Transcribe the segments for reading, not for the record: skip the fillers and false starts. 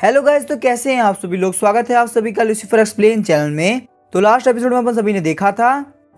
Hello guys, तो कैसे हैं आप सभी लोग। स्वागत है आप सभी का लूसीफर एक्सप्लेन चैनल में। तो लास्ट एपिसोड में अपन सभी ने देखा था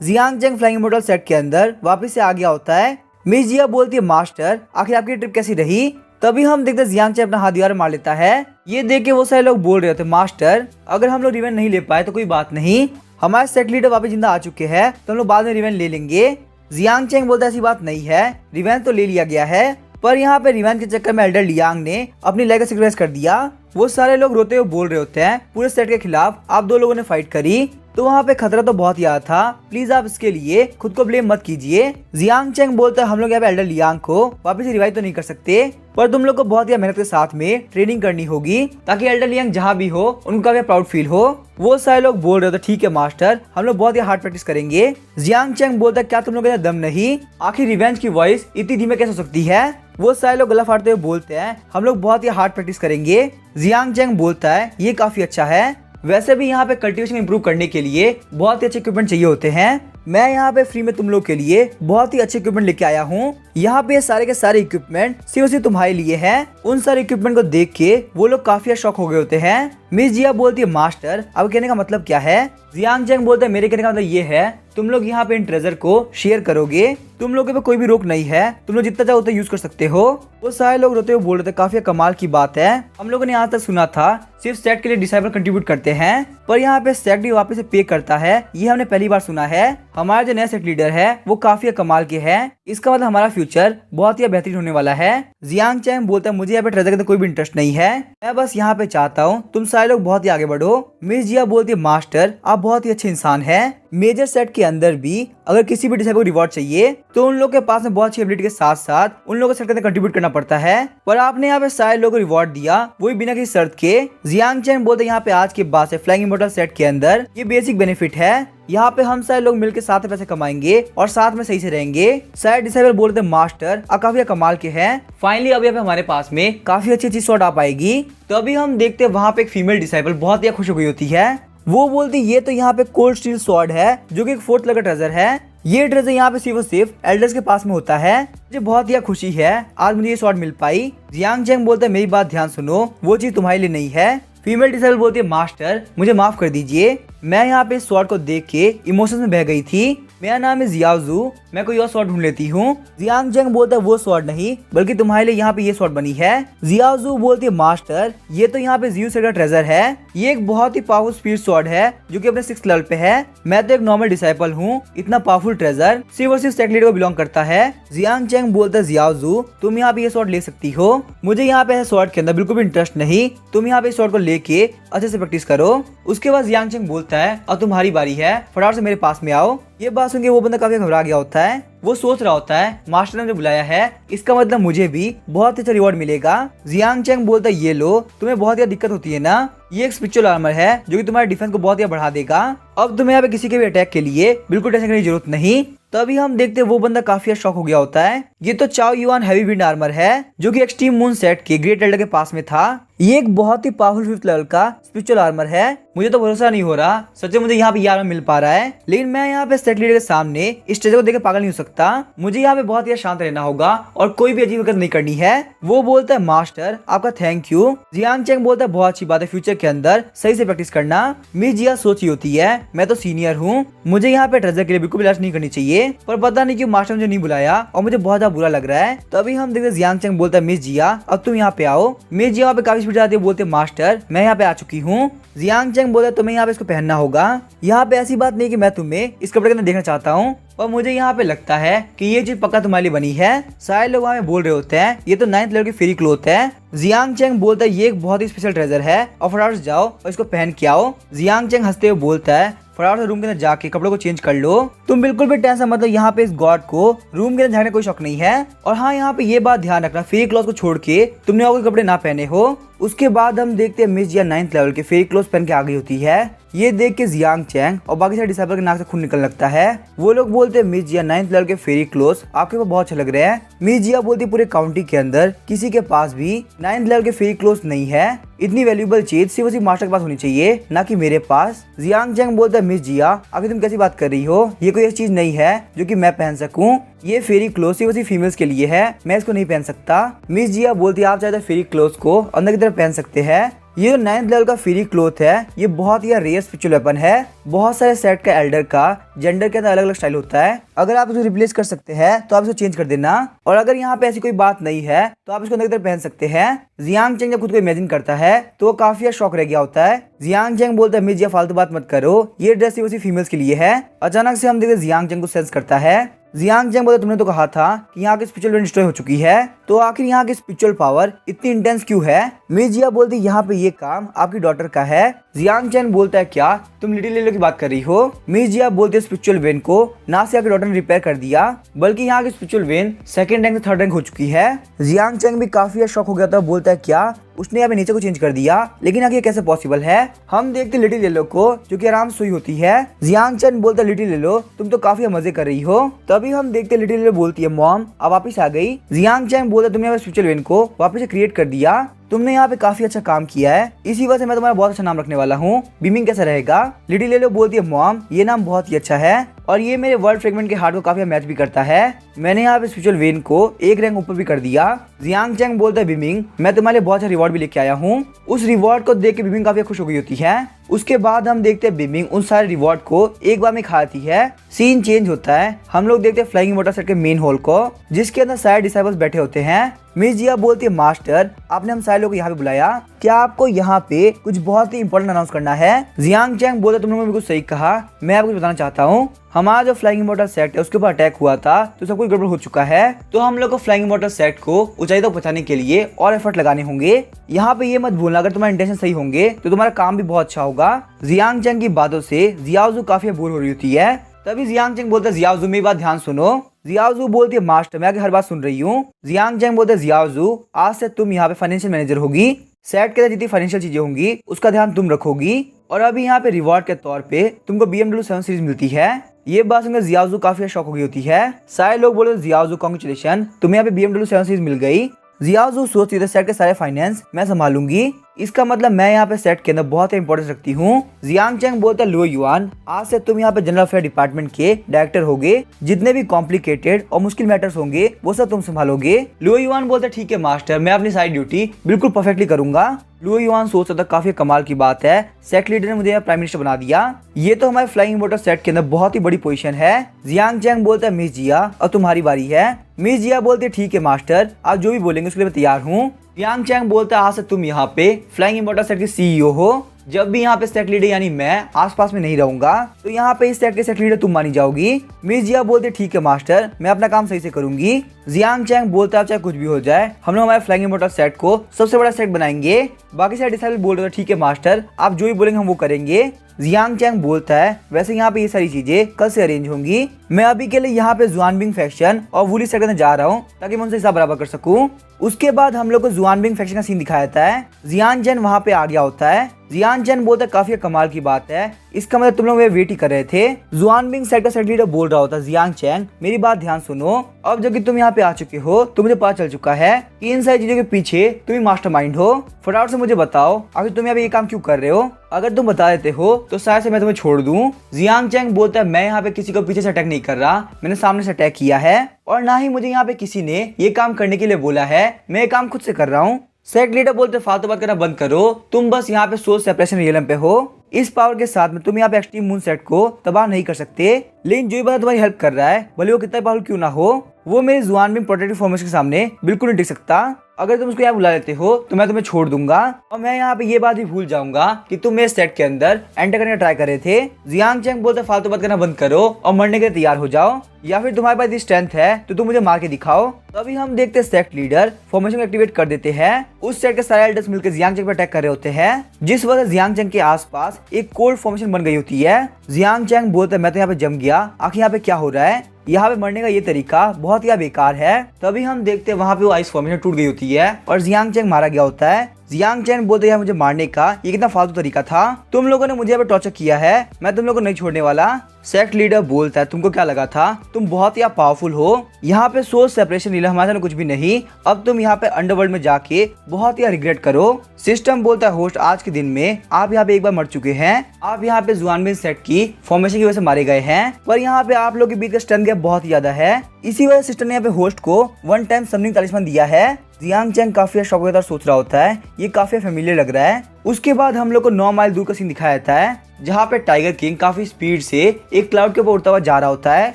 Jiang Chang flying immortal set के अंदर वापस से आ गया होता है। मिस जिया बोलती है मास्टर आखिर आपकी ट्रिप कैसी रही। तभी हम देखते हैं जियांग चैंग अपना हाथ दीवार मार लेता है। ये देख के वो सारे लोग बोल रहे थे मास्टर अगर हम लोग रिवेंज नहीं ले पाए तो कोई बात नहीं, हमारे सेट लीडर वापस जिंदा आ चुके हैं तो हम लोग बाद में रिवेंज ले लेंगे। जियांग चैंग बोलता है ऐसी बात नहीं है, रिवेंज तो ले लिया गया है, पर यहाँ पे रिवेंज के चक्कर में एल्डर लियांग ने अपनी लाइफ सेक्रीफाइस कर दिया। वो सारे लोग रोते हुए बोल रहे होते हैं पूरे सेट के खिलाफ आप दो लोगों ने फाइट करी तो वहाँ पे खतरा तो बहुत ज्यादा था, प्लीज आप इसके लिए खुद को ब्लेम मत कीजिए। जियांग चैंग बोलता है हम लोग यहाँ पे एल्डर लियांग को वापस रिवाइव तो नहीं कर सकते, पर तुम लोग को बहुत ही मेहनत के साथ में ट्रेनिंग करनी होगी ताकि एल्डर लियांग जहाँ भी हो उनका भी प्राउड फील हो। वो सारे लोग बोल रहे थे ठीक है मास्टर, हम लोग बहुत ही हार्ड प्रैक्टिस करेंगे। जियांग चैंग बोलता है क्या तुम लोगों के दम नहीं, आखिर रिवेंज की वॉइस इतनी धीमे कैसे हो सकती है। वो सारे लोग गला फाड़ते हुए बोलते हैं हम लोग बहुत ही हार्ड प्रैक्टिस करेंगे। जियांग चैंग बोलता है ये काफी अच्छा है, वैसे भी यहाँ पे कल्टीवेशन इंप्रूव करने के लिए बहुत ही अच्छे इक्विपमेंट चाहिए होते हैं। मैं यहाँ पे फ्री में तुम लोग के लिए बहुत ही अच्छे इक्विपमेंट लेके आया हूँ। यहाँ पे सारे के सारे इक्विपमेंट सिर्फ तुम्हारे लिए हैं। उन सारे इक्विपमेंट को देख के वो लोग काफी शॉक हो गए होते हैं। मिस जिया बोलती है मास्टर अब कहने का मतलब क्या है। जियांग चैंग बोलते हैं मेरे कहने का मतलब ये है तुम लोग यहाँ पे इन ट्रेजर को शेयर करोगे, तुम लोगों पे कोई भी रोक नहीं है, तुम लोग जितना चाहो उतना यूज कर सकते हो। वो सारे लोग रोते हुए बोल रहे थे काफी कमाल की बात है, हम लोगों ने यहाँ तक सुना था सिर्फ सेट के लिए डिसाइबल कंट्रीब्यूट करते हैं, पर यहाँ पे सेट भी वापस से पे करता है, ये हमने पहली बार सुना है। हमारा जो नया सेट लीडर है वो काफी कमाल के है, इसका मतलब हमारा फ्यूचर बहुत ही बेहतरीन होने वाला है। जियांग चैंग बोलता है मुझे यहाँ पे ट्रेजर के अंदर कोई भी इंटरेस्ट नहीं है, मैं बस यहाँ पे चाहता हूँ तुम सारे लोग बहुत ही आगे बढ़ो। मिस जिया बोलती है मास्टर आप बहुत ही अच्छे इंसान है, मेजर सेट के अंदर भी अगर किसी भी डिसाइबल को रिवॉर्ड चाहिए तो उन लोग के पास में बहुत अच्छी एबिलिटी के साथ साथ उन लोगों को सेट के अंदर कंट्रीब्यूट करना पड़ता है, पर आपने यहाँ पे सारे लोगों को रिवॉर्ड दिया वो भी बिना किसी शर्त के। जियांग चैंग बोलते हैं यहाँ पे आज के बाद से फ्लाइंग इमॉर्टल सेट के अंदर ये बेसिक बेनिफिट है, यहाँ पे हम सारे लोग मिलकर साथ में पैसे कमाएंगे और साथ में सही से रहेंगे। सारे डिसाइबल बोलते हैं मास्टर आप काफी कमाल के हैं, फाइनली अब यहाँ पे हमारे पास में काफी अच्छी अच्छी शॉट आ पाएगी। तो अभी हम देखते हैं वहाँ पे एक फीमेल डिसाइबल बहुत ही खुश हो गई होती है। वो बोलती ये तो यहाँ पे कोल्ड स्टील स्वॉर्ड है जो कि एक 4th लेवल का ट्रेजर है, ये ट्रेजर यहाँ पे सिर्फ और सिर्फ एल्डर्स के पास में होता है, मुझे बहुत ही खुशी है आज मुझे ये स्वॉर्ड मिल पाई। जियांग चैंग बोलते हैं मेरी बात ध्यान सुनो वो चीज तुम्हारे लिए नहीं है। फीमेल डिसाइबल बोलती है मास्टर मुझे माफ कर दीजिए, मैं यहाँ पे स्वॉर्ड को देख के इमोशंस में बह गई थी, मेरा नाम है जियाओजू, मैं कोई और स्वॉर्ड ढूंढ लेती हूँ। जियांग चैंग बोलता है वो स्वॉर्ड नहीं बल्कि तुम्हारे लिए यहाँ पे ये स्वॉर्ड बनी है। जियाओजू बोलती है मास्टर ये तो यहाँ पे जियो सेट का ट्रेजर है, ये एक बहुत ही पावरफुल स्पीड स्वॉर्ड है जो कि अपने 6th लेवल पे है, मैं तो एक नॉर्मल डिसाइपल हूँ, इतना पावरफुल ट्रेजर सिर्फ और सिर्फ सेट लीडर को बिलोंग करता है। जियांग चैंग बोलता है जियाओजू तुम यहाँ पे ये स्वॉर्ड ले सकती हो, मुझे यहाँ पे स्वॉर्ड के अंदर बिल्कुल भी इंटरेस्ट नहीं, तुम यहाँ पे स्वॉर्ड को लेके अच्छे से प्रैक्टिस करो। उसके बाद जियांग चैंग बोलता है अब तुम्हारी बारी है, फटाफट से मेरे पास में आओ। ये बात सुन के वो बंदा काफी घबरा गया होता है, वो सोच रहा होता है मास्टर ने मुझे बुलाया है इसका मतलब मुझे भी बहुत अच्छा रिवॉर्ड मिलेगा। जियांग चैंग बोलता है ये लो तुम्हें बहुत ज्यादा दिक्कत होती है ना, ये एक स्पिरिचुअल आर्मर है जो कि तुम्हारे डिफेंस को बहुत बढ़ा देगा, अब तुम्हें यहाँ पे किसी के भी अटैक के लिए बिल्कुल टेंशन करने की जरूरत नहीं। तभी हम देखते हैं वो बंदा काफी शॉक हो गया होता है, ये तो चाओ युआन हैवी विंड आर्मर है जो कि एक्सट्रीम मून सेट के ग्रेट एल्डर के पास में था, ये एक बहुत ही पावरफुल 5th लेवल का स्पिरिचुअल आर्मर है, मुझे तो भरोसा नहीं हो रहा सच्चे मुझे यहाँ पे ये आर्मर मिल पा रहा है, लेकिन मैं यहाँ पे सेट लीडर के सामने इस ट्रेजर को देख पागल नहीं हो सकता, मुझे यहाँ पे बहुत ही शांत रहना होगा और कोई भी अजीब हरकत नहीं करनी है। वो बोलता है मास्टर आपका थैंक यू। जियांग चैंग बोलता है बहुत अच्छी बात है फ्यूचर के अंदर सही से प्रैक्टिस करना। मिस जिया सोची होती है मैं तो सीनियर हूँ, मुझे यहाँ पे ट्रेजर के लिए बिल्कुल भी लास्ट नहीं करनी चाहिए, पर पता नहीं क्यों मास्टर मुझे नहीं बुलाया और मुझे बहुत ज्यादा बुरा लग रहा है। तो अभी हम देखते हैं जियांग चैंग बोलता है मिस जिया अब तुम यहाँ पे आओ। मिस जिया पे काफी स्पीड आती है, बोलते मास्टर मैं यहाँ पे आ चुकी हूँ। जियांग चैंग बोलता है तुम्हें यहाँ पे इसको पहनना होगा, यहाँ पे ऐसी बात नहीं कि मैं तुम्हें इस कपड़े के अंदर देखना चाहता हूँ, और मुझे यहाँ पे लगता है कि ये चीज पक्का तुम्हारे लिए बनी है। सारे लोग वहाँ पे बोल रहे होते हैं ये तो 9th लेवल की फेरी क्लॉथ है। जियांग चैंग बोलता है ये एक बहुत ही स्पेशल ट्रेजर है और फटाफट जाओ और इसको पहन के आओ। जियांग चैंग हंसते हुए बोलता है फटाफट से रूम के अंदर जाके कपड़ों को चेंज कर लो, तुम बिल्कुल भी टेंशन मतलब यहाँ पे इस गॉड को रूम के अंदर जाने का कोई शौक नहीं है। और हाँ यहाँ पे ये बात ध्यान रखना फेरी क्लॉथ को छोड़ के तुमने और कोई कपड़े ना पहने हो। उसके बाद हम देखते हैं मिस जिया 9th लेवल के फेरी क्लॉथ पहन के आ गई होती है, ये देख के जियांग चैंग और बाकी सारे डिसाइबल के नाक से खून निकलने लगता है। वो लोग बोलते हैं मिस जिया 9th लेवल के फेरी क्लोथ आपके पास बहुत अच्छे लग रहे हैं। मिस जिया बोलती पूरे काउंटी के अंदर किसी के पास भी 9th लेवल के फेरी क्लोथ नहीं है, इतनी वैल्यूएबल चीज सिर्फ उसी मास्टर के पास होनी चाहिए ना कि मेरे पास। जियांग चैंग बोलता है मिस जिया आखिर तुम कैसी बात कर रही हो, ये कोई ऐसी चीज नहीं है जो कि मैं पहन सकूं, ये फेरी क्लोथ सिर्फ उसी फीमेल्स के लिए है, मैं इसको नहीं पहन सकता। मिस जिया बोलती है आप चाहे तो फेरी क्लोथ को अंदर की तरफ पहन सकते हैं, ये जो 9th लेवल का फ्री क्लोथ है ये बहुत ही रेयर स्पिरिचुअल वेपन है। बहुत सारे सेट का एल्डर का जेंडर के अंदर अलग अलग स्टाइल होता है। अगर आप इसको रिप्लेस कर सकते हैं तो आप इसको चेंज कर देना, और अगर यहाँ पे ऐसी कोई बात नहीं है तो आप इसको अंदर पहन सकते हैं। जियांग चेंग जब खुद को इमेजिन करता है तो वो काफी शॉक रह गया होता है। जियांग चेंग बोलता है मिजिया फालतू बात मत करो, ये ड्रेस सिर्फ फीमेल्स के लिए है। अचानक से हम देखते जियांग चेंग को सेंस करता है। जियांग चेंग बोलता तुमने तो कहा था कि यहाँ की स्पिरिचुअल डिस्ट्रॉय हो चुकी है, तो आखिर यहाँ की स्पिरिचुअल पावर इतनी इंटेंस क्यों है? मिजिया बोलती यहाँ पे ये काम आपकी डॉटर का है। जियांग चेंग बोलता है क्या तुम लिटिल लेलो की बात कर रही हो? मिजिया बोलती है स्पिरिचुअल वेन को ना सिर्फ आपकी डॉटर ने रिपेयर कर दिया बल्कि यहाँ की स्पिरिचुअल वेन 2nd रैंक से 3rd रैंक हो चुकी है। जियांग चेंग भी काफी शॉक हो गया था, बोलता है क्या उसने यहाँ पे नीचे को चेंज कर दिया, लेकिन आगे कैसे पॉसिबल है? हम देखते लिटिल लेलो को जो कि आराम सोई होती है। जियांग चेंग बोलता है लिटिल लेलो तुम तो काफी मजे कर रही हो। तभी हम देखते लिटिल लेलो बोलती है मॉम अब वापिस आ गई। जियांग चेंग बोलता तुमने स्पिरिचुअल वेन को वापस से क्रिएट कर दिया, तुमने यहाँ पे काफी अच्छा काम किया है, इसी वजह से मैं तुम्हारा बहुत अच्छा नाम रखने वाला हूँ। बीमिंग कैसा रहेगा? लिटिल लेलो बोलती है मॉम ये नाम बहुत ही अच्छा है और ये मेरे वर्ल्ड फ्रेगमेंट के हार्ट को काफी मैच भी करता है। मैंने यहाँ पे स्पिरिचुअल वेन को 1 रैंक ऊपर भी कर दिया। जियांग चेंग बोलता है बीमिंग मैं तुम्हारे लिए बहुत अच्छा रिवॉर्ड भी लेके आया हूँ। उस रिवॉर्ड को देख के बीमिंग काफी खुश हो गई होती है। उसके बाद हम देखते हैं बीमिंग उन सारे रिवॉर्ड को एक बार में खाती है। सीन चेंज होता है, हम लोग देखते हैं फ्लाइंग वाटर सेट के मेन हॉल को जिसके अंदर सारे डिसाइबल्स बैठे होते हैं। मिजिया बोलती है मास्टर आपने हम सारे लोग को यहाँ पे बुलाया, क्या आपको यहाँ पे कुछ बहुत ही इंपॉर्टेंट अनाउंस करना है? जियांग चेंग बोलते तुम लोगों ने बिल्कुल सही कहा, मैं आपको बताना चाहता हूँ हमारा जो फ्लाइंग वाटर सेट है उसके ऊपर अटैक हुआ था तो सब कुछ गड़बड़ हो चुका है, तो हम लोग को फ्लाइंग वाटर सेट को ऊंचाई तक पहुंचाने के लिए और एफर्ट लगाने होंगे। यहाँ पे ये मत भूलना अगर तुम्हारे इंटेंशन सही होंगे तो तुम्हारा काम भी बहुत अच्छा होगा। जियांग चेंग की बातों से जियाओजू काफी बोर हो रही होती है। तभी जियांग चेंग बोलता है जियाओजू मेरी बात ध्यान सुनो। जियाओजू बोलती है मास्टर मैं आगे हर बात सुन रही हूँ। जियांग चेंग बोलते हैं जियाओजू आज से तुम यहाँ पे फाइनेंशियल मैनेजर होगी, सेट के अंदर जितनी फाइनेंशियल चीजें होंगी उसका ध्यान तुम रखोगी, और अभी यहाँ पे रिवॉर्ड के तौर पे तुमको BMW 7 सीरीज मिलती है। ये बात सुनकर जियाओजू काफी शॉक हो गई होती है। सारे लोग बोले जियाओजू कांग्रेचुलेशन तुम्हें यहाँ पे BMW 7 सीरीज मिल गई। जियाओजू सोचती है सेट के सारे फाइनेंस मैं संभालूंगी, इसका मतलब मैं यहाँ पे सेट के अंदर बहुत ही इंपॉर्टेंस रखती हूँ। जियांग चेंग बोलता है लुओ युआन आज से तुम यहाँ पे जनरल अफेयर डिपार्टमेंट के डायरेक्टर होगे, जितने भी कॉम्प्लिकेटेड और मुश्किल मैटर्स होंगे वो सब तुम संभालोगे। लुओ युआन बोलता है ठीक है मास्टर मैं अपनी सारी ड्यूटी बिल्कुल परफेक्टली करूंगा। लुओ युआन सोच रहा था काफी कमाल की बात है, सेट लीडर ने मुझे प्राइम मिनिस्टर बना दिया, ये तो हमारे फ्लाइंग वाटर सेट के अंदर बहुत ही बड़ी पोजीशन है। जियांग चेंग बोलता है मिस जिया अब तुम्हारी बारी है। मिस जिया बोलते ठीक है मास्टर आप जो भी बोलेंगे उसके लिए मैं तैयार हूँ। जियांग चेंग बोलता है आज से तुम यहाँ पे फ्लाइंग वाटर सेट के CEO हो, जब भी यहाँ पे सेट लीडर यानी मैं आसपास में नहीं रहूंगा तो यहाँ पे इस सेट के सेट लीडर तुम मानी जाओगी। मिस जिया बोलते ठीक है मास्टर मैं अपना काम सही से करूंगी। जियांग चेंग बोलता है चाहे कुछ भी हो जाए हम लोग हमारे फ्लाइंग वाटर सेट को सबसे बड़ा सेट बनाएंगे। बाकी सारे डिसाइबल बोल रहे ठीक है मास्टर आप जो भी बोलेंगे हम वो करेंगे। जियांग चेंग बोलता है वैसे यहाँ पे ये सारी चीजें कल से अरेंज होंगी, मैं अभी के लिए यहाँ पे जुआनबिंग फैक्शन और वुली सेट करने जा रहा हूँ ताकि मैं उनसे हिसाब बराबर कर सकूँ। उसके बाद हम लोग को जुआनबिंग फैक्शन का सीन दिखाया जाता है। जियान चेन वहाँ पे आ गया होता है। जियान चेन बोलता है काफी कमाल की बात है, इसका मतलब तुम लोग वेट ही कर रहे थे। जुआनबिंग सेट का सेट लीडर बोल रहा होता है जियांग चेंग मेरी बात ध्यान सुनो, अब जब कि तुम यहाँ पे आ चुके हो तो मुझे पता चल चुका है कि इन सारी चीजों के पीछे तुम ही मास्टरमाइंड हो। फटाफट से मुझे बताओ आखिर तुम यहाँ पे ये काम क्यों कर रहे हो, अगर तुम बता देते हो तो शायद से मैं तुम्हें छोड़ दूं। जियांग चेंग बोलता है मैं यहाँ पे किसी को पीछे से अटैक नहीं कर रहा, मैंने सामने से अटैक किया है और ना ही मुझे यहाँ पे किसी ने ये काम करने के लिए बोला है, मैं ये काम खुद से कर रहा हूँ। सेट लीडर बोलते फालतू बात करना बंद करो, तुम बस यहाँ पे सोर्स सेपरेशन रियलम पे हो, इस पावर के साथ में तुम यहाँ पे एक्सट्रीम मून सेट को तबाह नहीं कर सकते, लेकिन जो भी बंदा तुम्हारी हेल्प कर रहा है भले वो कितना पावरफुल क्यों ना हो वो मेरे जुआनबिंग प्रोटेक्टिव फॉर्मेशन के सामने बिल्कुल नहीं टिक सकता। अगर तुम उसको यहाँ बुला लेते हो तो मैं तुम्हें छोड़ दूंगा और मैं यहाँ पे ये बात भी भूल जाऊंगा कि तुम मेरे सेट के अंदर एंटर करने का ट्राई कर रहे थे। जियांग चेंग बोलते फालतू बात करना बंद करो और मरने के लिए तैयार हो जाओ, या फिर तुम्हारे पास स्ट्रेंथ है तो तुम मुझे मार के दिखाओ। तभी हम देखते सेट लीडर फॉर्मेशन को एक्टिवेट कर देते हैं। उस सेट के सारे एल्डर्स मिलकर जियांग चेंग पर अटैक कर रहे होते हैं, जिस वजह से जियांग चेंग के आसपास एक कोल्ड फॉर्मेशन बन गई होती है। जियांग चेंग बोलते मैं तो यहाँ पे जम गया, आखिर यहाँ पे क्या हो रहा है, यहाँ पे मरने का ये तरीका बहुत ही बेकार है। तभी हम देखते हैं वहाँ पे वो आइस फॉर्मेशन टूट गई होती है और जियांग चेंग मारा गया होता है। जियांग चेंग बोलते हैं मुझे मारने का ये कितना फालतू तरीका था, तुम लोगों ने मुझे यहाँ पे टॉर्चर किया है, मैं तुम लोगों को नहीं छोड़ने वाला। सेक्ट लीडर बोलता है तुमको क्या लगा था तुम बहुत ही पावरफुल हो, यहाँ पे सोर्स सेपरेशन लीला हमारे साथ कुछ भी नहीं, अब तुम यहाँ पे अंडरवर्ल्ड में जाके बहुत ही रिग्रेट करो। सिस्टम बोलता है होस्ट आज के दिन में आप यहाँ पे एक बार मर चुके हैं, आप यहाँ पे जुआनबिंग सेट की फॉर्मेशन की वजह से मारे गए हैं, पर यहाँ पे आप लोग के बीच का स्ट्रेंथ गैप बहुत ही ज्यादा है, इसी वजह सिस्टम ने यहाँ पे होस्ट को 1 टाइम समनिंग तलिस्मान दिया है। जियांग चैंग काफी शौक होता है, सोच रहा होता है ये काफी फेमिलियर लग रहा है। उसके बाद हम लोग को 9 माइल दूर का सीन दिखाया जाता है जहाँ पे टाइगर किंग काफी स्पीड से एक क्लाउड के ऊपर उड़ता हुआ जा रहा होता है।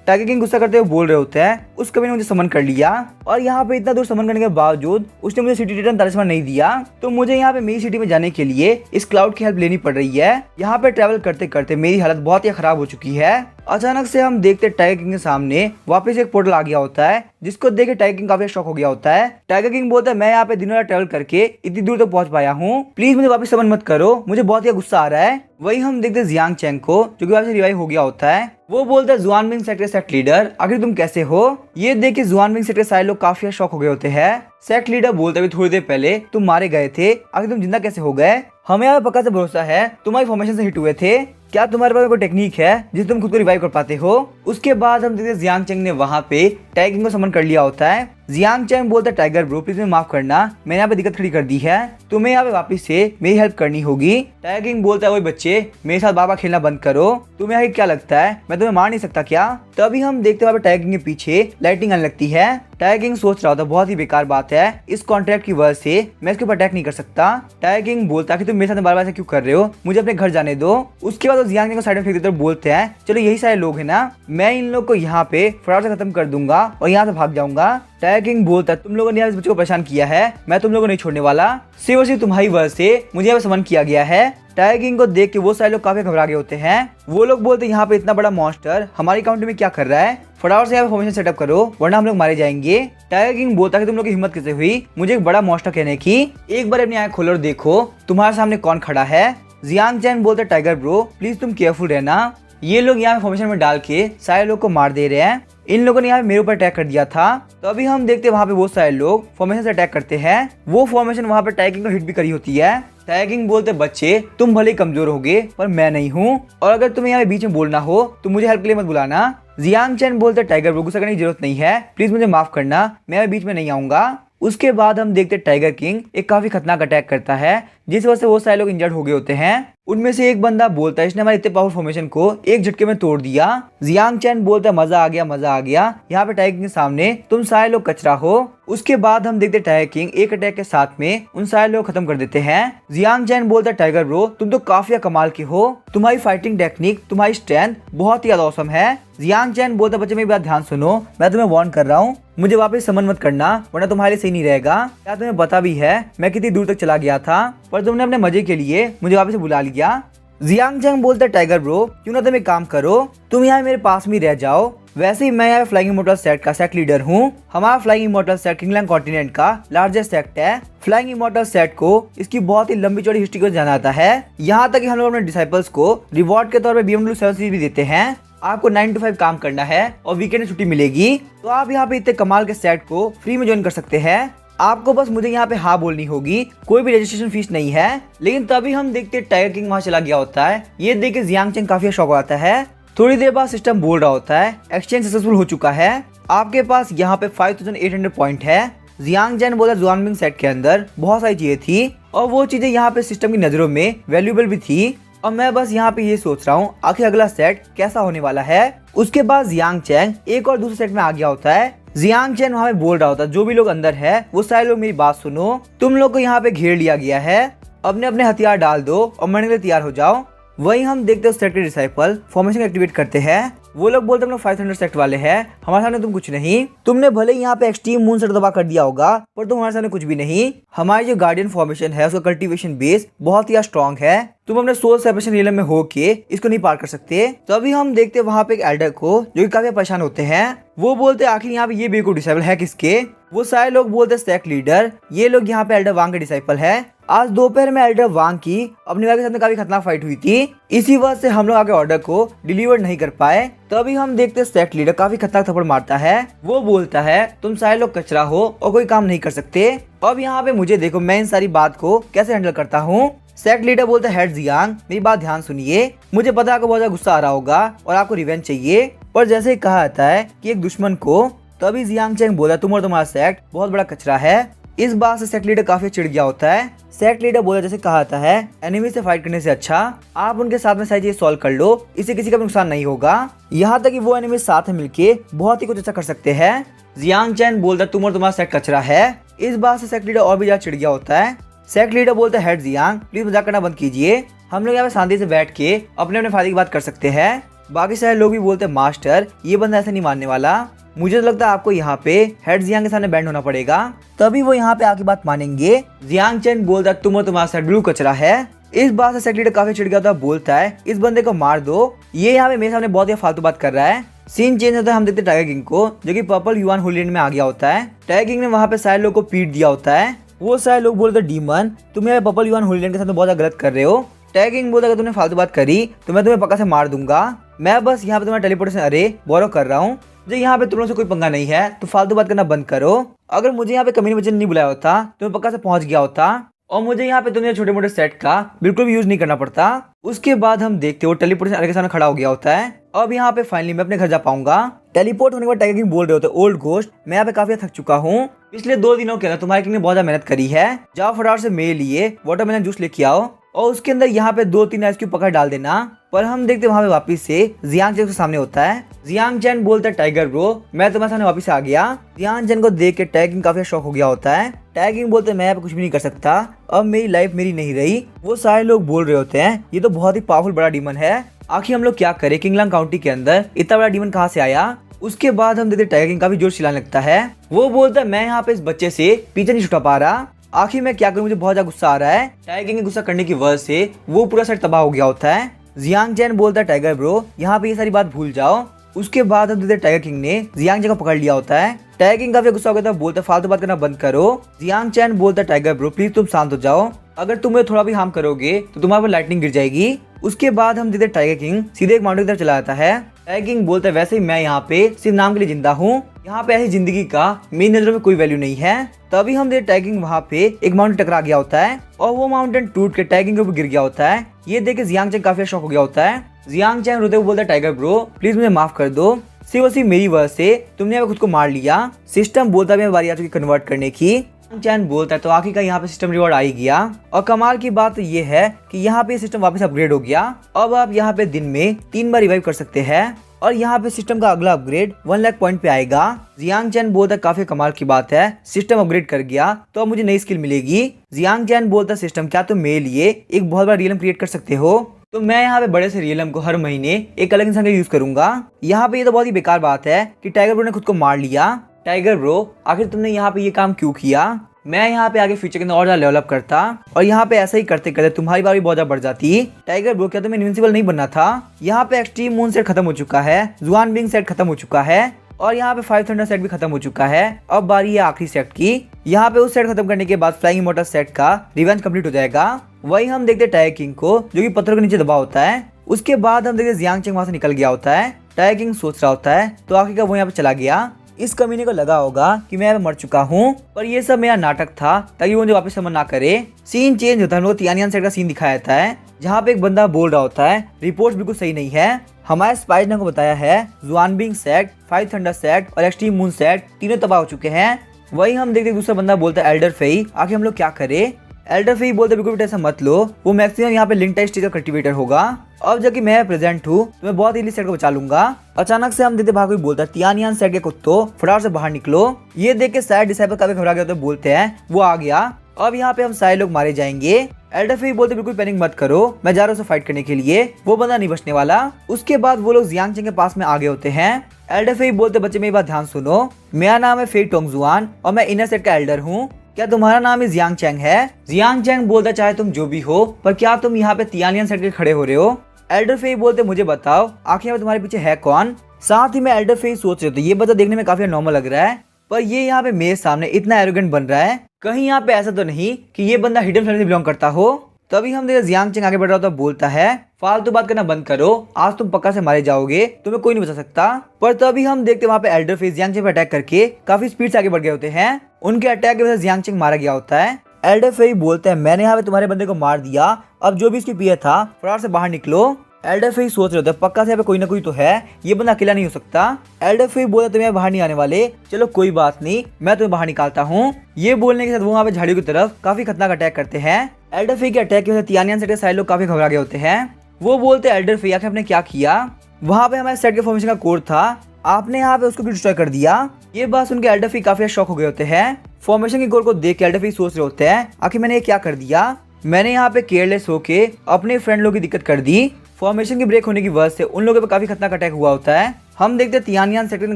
टाइगर किंग गुस्सा करते हुए बोल रहे होते हैं उस कभी ने मुझे समन कर लिया, और यहाँ पे इतना दूर समन करने के बावजूद उसने मुझे सिटी रिटर्न तलिस्मान नहीं दिया, तो मुझे यहाँ पे मेरी सिटी में जाने के लिए इस क्लाउड की हेल्प लेनी पड़ रही है। यहाँ पे ट्रैवल करते करते मेरी हालत बहुत ही खराब हो चुकी है। अचानक से हम देखते टाइगर किंग के सामने वापस एक पोर्टल आ गया होता है, जिसको देख के टाइगर किंग काफी शॉक हो गया होता है। टाइगर किंग बोलता है मैं यहाँ पे दिनों रात ट्रैवल करके इतनी दूर तक पहुंच पाया हूँ, प्लीज मुझे वापस समन मत करो, मुझे बहुत ही गुस्सा आ रहा है। वही हम देखते जियांग चैंग को जो कि वापस रिवाइव हो गया होता है। वो बोलता है जुआनबिंग सेक्टर सेक्ट लीडर आखिर तुम कैसे हो। ये देख के जुआनबिंग सेक्टर सारे लोग काफी शॉक हो गए होते हैं। सेक्ट लीडर बोलते हुए थोड़ी देर पहले तुम मारे गए थे, आखिर तुम जिंदा कैसे हो गए। हमें यहाँ पक्का से भरोसा है तुम्हारी फॉर्मेशन से हिट हुए थे, क्या तुम्हारे पास कोई टेक्निक है जिससे तुम खुद को रिवाइव कर पाते हो। उसके बाद हम देखते हैं जियांग चैंग ने वहाँ पे टाइगर किंग को समन कर लिया होता है। जियांग चैंग बोलता है टाइगर ब्रो प्लीज मुझे माफ करना, मैंने यहाँ पे दिक्कत खड़ी कर दी है, तुम्हें यहाँ पे वापस से मेरी हेल्प करनी होगी। टाइगर किंग बोलता है वही बच्चे मेरे साथ बाबा खेलना बंद करो, तुम्हें यहाँ क्या लगता है मैं तुम्हें मार नहीं सकता क्या। तभी हम देखते हैं टाइगर किंग के पीछे लाइटिंग आने लगती है। टाइगर किंग सोच रहा होता बहुत ही बेकार बात है, इस कॉन्ट्रैक्ट की वजह से मैं इसके ऊपर अटैक नहीं कर सकता। टाइगर किंग बोलता है कि तुम मेरे साथ बार बार क्यों कर रहे हो, मुझे अपने घर जाने दो। उसके बाद जियांग चैंग को साइड में फेंक देते और बोलते हैं चलो यही सारे लोग हैं ना, मैं इन लोग को यहाँ पे फटाफट से खत्म कर दूंगा और यहाँ से भाग जाऊंगा। टाइगर किंग बोलता है तुम लोगों ने इस बच्चे को परेशान किया है, मैं तुम लोगों को नहीं छोड़ने वाला, सिर्फ और सिर्फ तुम्हारी वजह से मुझे यहाँ पे समन किया गया है। टाइगर किंग को देख के वो सारे लोग काफी घबरा गए होते हैं। वो लोग बोलते हैं यहाँ पे इतना बड़ा मॉन्स्टर हमारी काउंटी में क्या कर रहा है, फटाफट से यहाँ पे फॉर्मेशन सेटअप करो वरना हम लोग मारे जाएंगे। टाइगर किंग बोलता है कि तुम लोग की हिम्मत कैसे हुई मुझे एक बड़ा मॉन्स्टर कहने की, एक बार अपनी आंखें खोलो और देखो तुम्हारे सामने कौन खड़ा है। जियांग चैंग बोलता है टाइगर ब्रो प्लीज तुम केयरफुल रहना, ये लोग यहाँ फॉर्मेशन में डाल के सारे लोग को मार दे रहे हैं, इन लोगों ने यहाँ मेरे ऊपर अटैक कर दिया था। तो अभी हम देखते हैं वहाँ पे बहुत सारे लोग फॉर्मेशन से अटैक करते हैं, वो फॉर्मेशन वहाँ पे टाइगर किंग को हिट भी करी होती है। टाइगर किंग बोलते बच्चे तुम भले कमजोर होगे पर मैं नहीं हूँ, और अगर तुम्हें यहाँ बीच में बोलना हो तो मुझे हेल्प के लिए मत बुलाना। जियांग चैंग बोलते टाइगर ब्रो गुस्सा करने की जरूरत नहीं है, प्लीज मुझे माफ करना, मैं बीच में नहीं आऊंगा। उसके बाद हम देखते टाइगर किंग एक काफी खतरनाक अटैक करता है जिस वजह से वो सारे लोग इंजर्ड हो गए होते हैं। उनमें से एक बंदा बोलता है इसने हमारे इतने पावरफुल फॉर्मेशन को एक झटके में तोड़ दिया। जियांग चैंग बोलता है मजा आ गया मजा आ गया, यहाँ पे टाइगर किंग के सामने तुम सारे लोग कचरा हो। उसके बाद हम देखते टाइगर किंग एक अटैक के साथ में उन सारे लोग खत्म कर देते हैं। जियांग चैंग बोलता है टाइगर ब्रो तुम तो काफी कमाल के हो, तुम्हारी फाइटिंग टेक्निक तुम्हारी स्ट्रेंथ बहुत ही ज्यादा औसम है। जियांग चैंग बोलता बच्चे मेरी बात ध्यान सुनो, मैं तुम्हें वार्न कर रहा हूँ मुझे वापस समन मत करना वरना तुम्हारे लिए सही नहीं रहेगा। क्या तुम्हें पता भी है मैं कितनी दूर तक चला गया था, पर तुमने अपने मजे के लिए मुझे वापस बुला लिया। जियांग चैंग बोलता है टाइगर ब्रो क्यों ना तुम एक काम करो तुम यहाँ मेरे पास में रह जाओ, वैसे ही मैं यहाँ फ्लाइंग इमॉर्टल सेट का सेक्ट लीडर हूँ। हमारा फ्लाइंग इमॉर्टल सेट किंगलैंड कॉन्टिनेंट का लार्जेस्ट सेक्ट है। फ्लाइंग इमॉर्टल सेट को इसकी बहुत ही लंबी चौड़ी हिस्ट्री को जाना जाता है, यहाँ तक कि हम लोग अपने डिसाइपल्स को रिवॉर्ड के तौर पर BMW 7 सीरीज भी देते हैं। आपको 9 to 5 काम करना है और वीकेंड में छुट्टी मिलेगी, तो आप यहाँ पे इतने कमाल के सेट को फ्री में ज्वाइन कर सकते हैं। आपको बस मुझे यहाँ पे हाँ बोलनी होगी, कोई भी रजिस्ट्रेशन फीस नहीं है। लेकिन तभी हम देखते टाइगर किंग वहाँ चला गया होता है, ये देख के जियांग चैंग काफी शौक आता है। थोड़ी देर बाद सिस्टम बोल रहा होता है एक्सचेंज सक्सेसफुल हो चुका है, आपके पास यहाँ पे 5800 पॉइंट है। जियांग चैंग बोला जुआनबिंग सेट के अंदर बहुत सारी चीजें थी और वो चीजें यहाँ पे सिस्टम की नजरों में वैल्यूएबल भी थी, और मैं बस यहाँ पे ये सोच रहा हूँ आखिर अगला सेट कैसा होने वाला है। उसके बाद जियांग चैंग एक और दूसरे सेट में आ गया होता है। जियांग चैंग वहाँ पे बोल रहा होता है जो भी लोग अंदर है वो सारे लोग मेरी बात सुनो, तुम लोग को यहाँ पे घेर लिया गया है, अपने अपने हथियार डाल दो और मरने के लिए तैयार हो जाओ। वही हम देखते हैं सेट के डिसाइपल फॉर्मेशन एक्टिवेट करते हैं। वो लोग बोलते हैं हम लोग 500 सेट वाले हैं, हमारे सामने तुम कुछ नहीं, तुमने भले ही यहाँ पे एक्सट्रीम मून सेट दबा कर दिया होगा पर तुम हमारे सामने कुछ भी नहीं। हमारी जो गार्डियन फॉर्मेशन है उसका कल्टीवेशन बेस बहुत ही स्ट्रॉन्ग है, तुम अपने सोल सेपरेशन रियलम में हो के इसको नहीं पार कर सकते। तो अभी हम देखते हैं वहाँ पे एक एल्डर को जो कि काफी परेशान होते हैं। वो बोलते हैं आखिर यहाँ पे ये बेवकूफ डिसाइपल है किसके। वो सारे लोग बोलते हैं सेक्ट लीडर, ये लोग यहाँ पे एल्डर वांग के डिसाइपल है। आज दोपहर में एल्डर वांग की अपने भाई के साथ काफी खतरनाक फाइट हुई थी, इसी वजह से हम लोग आगे ऑर्डर को डिलीवर नहीं कर पाए। तभी हम देखते हैं सेक्ट लीडर काफी खतरनाक थप्पड़ मारता है। वो बोलता है तुम सारे लोग कचरा हो और कोई काम नहीं कर सकते, अब यहाँ पे मुझे देखो मैं इन सारी बात को कैसे हैंडल करता हूँ। सेक्ट लीडर बोलता है हेड जियांग मेरी बात ध्यान सुनिए, मुझे पता है आपको बहुत ज्यादा गुस्सा आ रहा होगा और आपको रिवेंज चाहिए, पर जैसे ही कहा जाता है कि एक दुश्मन को, तभी जियांग चैंग बोला तुम और तुम्हारा सेक्ट बहुत बड़ा कचरा है। इस बात से सेक्ट लीडर काफी चिढ़ गया होता है। सेक्ट लीडर बोला जैसे कहा जाता है एनिमी से फाइट करने से अच्छा आप उनके साथ में सारी चीजें सॉल्व कर लो, इससे किसी का नुकसान नहीं होगा, यहाँ तक कि वो एनिमी साथ में मिलके बहुत ही कुछ अच्छा कर सकते हैं। जियांग चैंग बोलता तुम और तुम्हारा सेक्ट कचरा है, इस बात से सेक्ट लीडर और भी ज्यादा चिढ़ गया होता है। सेक्ट लीडर बोलता है हेड जियांग प्लीज मजाक करना बंद कीजिए, हम लोग यहाँ पे शांति से बैठ के अपने अपने फायदे की बात कर सकते हैं। बाकी सारे लोग भी बोलते हैं मास्टर ये बंदा ऐसा नहीं मानने वाला, मुझे तो लगता है आपको यहाँ पे हेड जियांग के सामने बैंड होना पड़ेगा, तभी वो यहाँ पे आके बात मानेंगे। जियांग चेन बोलता है तुम और तुम्हारा सेट बिल्कुल कचरा है। इस बात से सेक्ट लीडर काफी चिढ़ गया था, बोलता है इस बंदे को मार दो, ये यहाँ पे मेरे सामने बहुत ही फालतू बात कर रहा है। सीन चेंज होता है, हम देखते टाइगर किंग को जो कि पर्पल युआन होलैंड में आ गया होता है। टाइगर किंग ने वहाँ पे सारे लोग को पीट दिया होता है। वो सारे लोग बोलते डीमन तुम यहाँ पर्पल युआन होलैंड के साथ बहुत ज्यादा गलत कर रहे हो। टाइगर किंग बोलता अगर तुमने फालतू बात करी तो मैं तुम्हें पक्का से मार दूंगा, मैं बस यहाँ पे तुम्हारा टेलीपोर्टेशन अरे बोरो कर रहा हूँ, जो यहाँ पे तुम लोगों से कोई पंगा नहीं है तो फालतू बात करना बंद करो। अगर मुझे यहाँ पे कम्युनिटी बच्चे नहीं बुलाया होता तो मैं पक्का से पहुंच गया होता और मुझे यहाँ पे तुम्हें छोटे मोटे सेट का बिल्कुल भी यूज नहीं करना पड़ता। उसके बाद हम देखते हो टेलीपोर्टेशन अरे के सामने खड़ा हो गया होता है। अब यहाँ पे फाइनली मैं अपने घर जा पाऊंगा। टेलीपोर्ट होने के बाद टाइगर किंग बोल रहे होते ओल्ड घोस्ट मैं यहाँ पे काफी थक चुका हूँ, पिछले 2 दिनों के अंदर तुम्हारे किंग ने बहुत ज्यादा मेहनत करी है, जाओ फटाफट से मेरे लिए वाटरमेलन जूस लेके आओ और उसके अंदर यहाँ पे 2-3 आइस क्यूब पकड़ डाल देना। पर हम देखते वहाँ पे वापस से जियांग चैन के सामने होता है। जियांग चैन बोलता है टाइगर ब्रो मैं तुम्हारे सामने वापस आ गया। जियांग चैन को देख के टाइगर किंग काफी शौक हो गया होता है। टाइगर किंग बोलते हैं मैं यहाँ पे कुछ भी नहीं कर सकता, अब मेरी लाइफ मेरी नहीं रही। वो सारे लोग बोल रहे होते हैं ये तो बहुत ही पावरफुल बड़ा डीमन है, आखिर हम लोग क्या करें, किंगलैंग काउंटी के अंदर इतना बड़ा डीमन कहाँ से आया। उसके बाद हम देखते टाइगर किंग काफी जोर चिल्लाने लगता है। वो बोलता है मैं यहाँ पे इस बच्चे से पीछे नहीं छुटा पा रहा, आखिर मैं क्या करूं, मुझे बहुत ज्यादा गुस्सा आ रहा है। टाइगर किंग के गुस्सा करने की वजह से वो पूरा सेट तबाह हो गया होता है। जियांग चैन बोलता है टाइगर ब्रो यहाँ पे ये सारी बात भूल जाओ। उसके बाद हम देखते टाइगर किंग ने जियांग चैन को पकड़ लिया होता है। टाइगर किंग काफी गुस्सा हो गया था, बोलता है फालतू बात करना बंद करो। जियांग चैन बोलता है टाइगर ब्रो प्लीज तुम शांत हो जाओ, अगर तुम मुझे थोड़ा भी हार्म करोगे तो तुम्हारे पर लाइटनिंग गिर जाएगी। उसके बाद हम देखते टाइगर किंग सीधे एक माउंटेन की तरफ चला जाता है। टाइगर किंग बोलता है वैसे ही मैं यहाँ पे सिर्फ नाम के लिए जिंदा हूँ, यहाँ पे ऐसी जिंदगी का मेरी नजरों में कोई वैल्यू नहीं है। तभी हम देखते टाइगर किंग वहाँ पे एक माउंटेन टकरा गया होता है और वो माउंटेन टूट के टाइगर किंग के ऊपर गिर गया होता है। ये देख के जियांग चैन काफी शॉक हो गया होता है। जियांग चैन रोते हुए बोलता है टाइगर ब्रो प्लीज मुझे माफ कर दो, सिर्फ और सिर्फ मेरी वजह से तुमने यहाँ पे खुद को मार लिया। सिस्टम बोलता है बारी आ चुकी कन्वर्ट करने की। चैन बोलता है तो आखिर का यहाँ पे सिस्टम रिवॉर्ड आ ही गया और कमाल की बात तो ये है कि यहाँ पे सिस्टम वापस अपग्रेड हो गया। अब आप यहाँ पे दिन में 3 बार रिवाइव कर सकते हैं और यहाँ पे सिस्टम का अगला अपग्रेड 1 लाख पॉइंट पे आएगा। जियांग चैन बोलता है काफी कमाल की बात है, सिस्टम अपग्रेड कर गया तो अब मुझे नई स्किल मिलेगी। जियांग चैन बोलता है सिस्टम क्या तुम मेरे लिए एक बहुत बड़ा रियलम क्रिएट कर सकते हो, तो मैं यहाँ पे बड़े से रियलम को हर महीने एक अलग इंसान का यूज करूंगा। यहाँ पे ये तो बहुत ही बेकार बात है कि टाइगर ब्रो ने खुद को मार लिया। टाइगर ब्रो आखिर तुमने यहाँ पे ये काम क्यों किया, मैं यहाँ पे आगे फ्यूचर के अंदर और ज्यादा डेवलप करता और यहाँ पे ऐसा ही करते करते तुम्हारी बात भी बहुत ज्यादा बढ़ जाती। टाइगर ब्रो क्या तुम्हें इनविंसिबल नहीं बनना था, यहाँ पे एक्सट्रीम मून सेट खत्म हो चुका है, जुआन बिंग सेट खत्म हो चुका है और यहाँ पे 5 थंडर सेट भी खत्म हो चुका है। अब बारी है आखिरी सेट की, यहाँ पे उस सेट खत्म करने के बाद फ्लाइंग इमॉर्टल सेट का रिवेंज कंप्लीट हो जाएगा। वही हम देखते टाइगर किंग को जो कि पत्थरों के नीचे दबा होता है। उसके बाद हम देखते जियांग चैन वहां से निकल गया होता है। टाइगर किंग सोच रहा होता है तो आखिरकार वो यहाँ पे चला गया। इस कमीने को लगा होगा कि मैं यहाँ पे मर चुका हूँ, पर ये सब मेरा नाटक था ताकि वो मुझे वापस समझ ना करे। सीन चेंज होता है, हम लोग तियानियन सेट का सीन दिखाया जाता है जहाँ पे एक बंदा बोल रहा होता है रिपोर्ट्स बिल्कुल सही नहीं है। हमारे स्पाइस ने को बताया है जुआनबिंग सेट, 5 थंडर सेट और एक्सट्रीम मून सेट तीनों तबाह हो चुके हैं। वही हम देखते दूसरा बंदा बोलता है एल्डर फेई आखिर हम लोग क्या करें। एल्डर फेई बोलते बिल्कुल भी ऐसा मत लो, वो मैक्सिमम यहाँ पे लिंक टाइप स्टेज का कल्टीवेटर होगा। अब जबकि मैं प्रेजेंट हूँ तो मैं बहुत इजीली सेट को बचा लूंगा। अचानक से हम देखते भाग कोई बोलता है तियानियन सेट के कुत्तों फटाफट से बाहर निकलो। ये देख के सारे डिसाइपल काफी घबरा गए तो बोलते हैं वो आ गया, अब यहाँ पे हम सारे लोग मारे जाएंगे। एल्डर फेई बोलते बिल्कुल पैनिक मत करो, मैं जा रहा हूँ फाइट करने के लिए, वो बंदा नहीं बचने वाला। उसके बाद वो लोग जियांग चैन के पास में आ गए होते हैं। एल्डर फेई बोलते बच्चे मेरी बात ध्यान सुनो, मेरा नाम है फेई टोंगजुआन और मैं इनर सेट का एल्डर हूँ, क्या तुम्हारा नाम ही जियांग चैन है। जियांग चैन बोलता चाहे तुम जो भी हो पर क्या तुम यहाँ पे तियानियन सेट के खड़े हो रहे हो। एल्डर फेई बोलते मुझे बताओ आखिर में तुम्हारे पीछे है कौन। साथ ही में एल्डर फेई सोच रहे थे ये बच्चा देखने में काफी नॉर्मल लग रहा है पर ये यहाँ पे मेरे सामने इतना एरोगेंट बन रहा है, कहीं यहाँ पे ऐसा तो नहीं कि ये बंदा हिडन फैमिली से बिलोंग करता हो। तभी हम देखते जियांग चैन आगे बढ़ रहा होता बोलता है फालतू बात करना बंद करो, आज तुम पक्का से मारे जाओगे, तुम्हें कोई नहीं बचा सकता। पर तभी हम देखते वहाँ पे एल्डर फेई जियांग चैन पे अटैक करके काफी स्पीड से आगे बढ़ गए होते हैं। उनके अटैक की वजह से जियांग चैन मारा गया होता है। एल्डर फेई बोलते हैं मैंने यहाँ पे तुम्हारे बंदे को मार दिया, अब जो भी इसकी पीए था फटाफट से बाहर निकलो। एल्डर फेई सोच रहे होते पक्का से यहाँ पे कोई ना कोई तो है, ये बंदा अकेला नहीं हो सकता। एल्डर फेई बोलते तुम्हें बाहर नहीं आने वाले, चलो कोई बात नहीं मैं तुम्हें बाहर निकालता हूँ। ये बोलने के साथ वो वहाँ पे झाड़ियों की तरफ काफी खतरनाक अटैक करते हैं। एल्डर फेई के अटैक की वजह से तियानियन सेट के सारे लोग काफी घबरा गए होते हैं। वो बोलते एल्डर फेई आखिर आपने क्या किया, वहाँ पे हमारे सेट के फॉर्मेशन का कोड था, आपने यहाँ पे उसको भी डिस्ट्रॉय कर दिया। ये बात सुनकर एल्डर फेई काफी शॉक हो गए होते हैं। फॉर्मेशन के गोल को देख के एल्डरफी सोच रहे होते हैं आखिर मैंने ये क्या कर दिया, मैंने यहाँ पे केयरलेस होके अपने फ्रेंड लोगों की दिक्कत कर दी। फॉर्मेशन की ब्रेक होने की वजह से उन लोगों पे काफी खतरनाक अटैक हुआ होता है। हम देखते हैं तियानियन सेक्टर में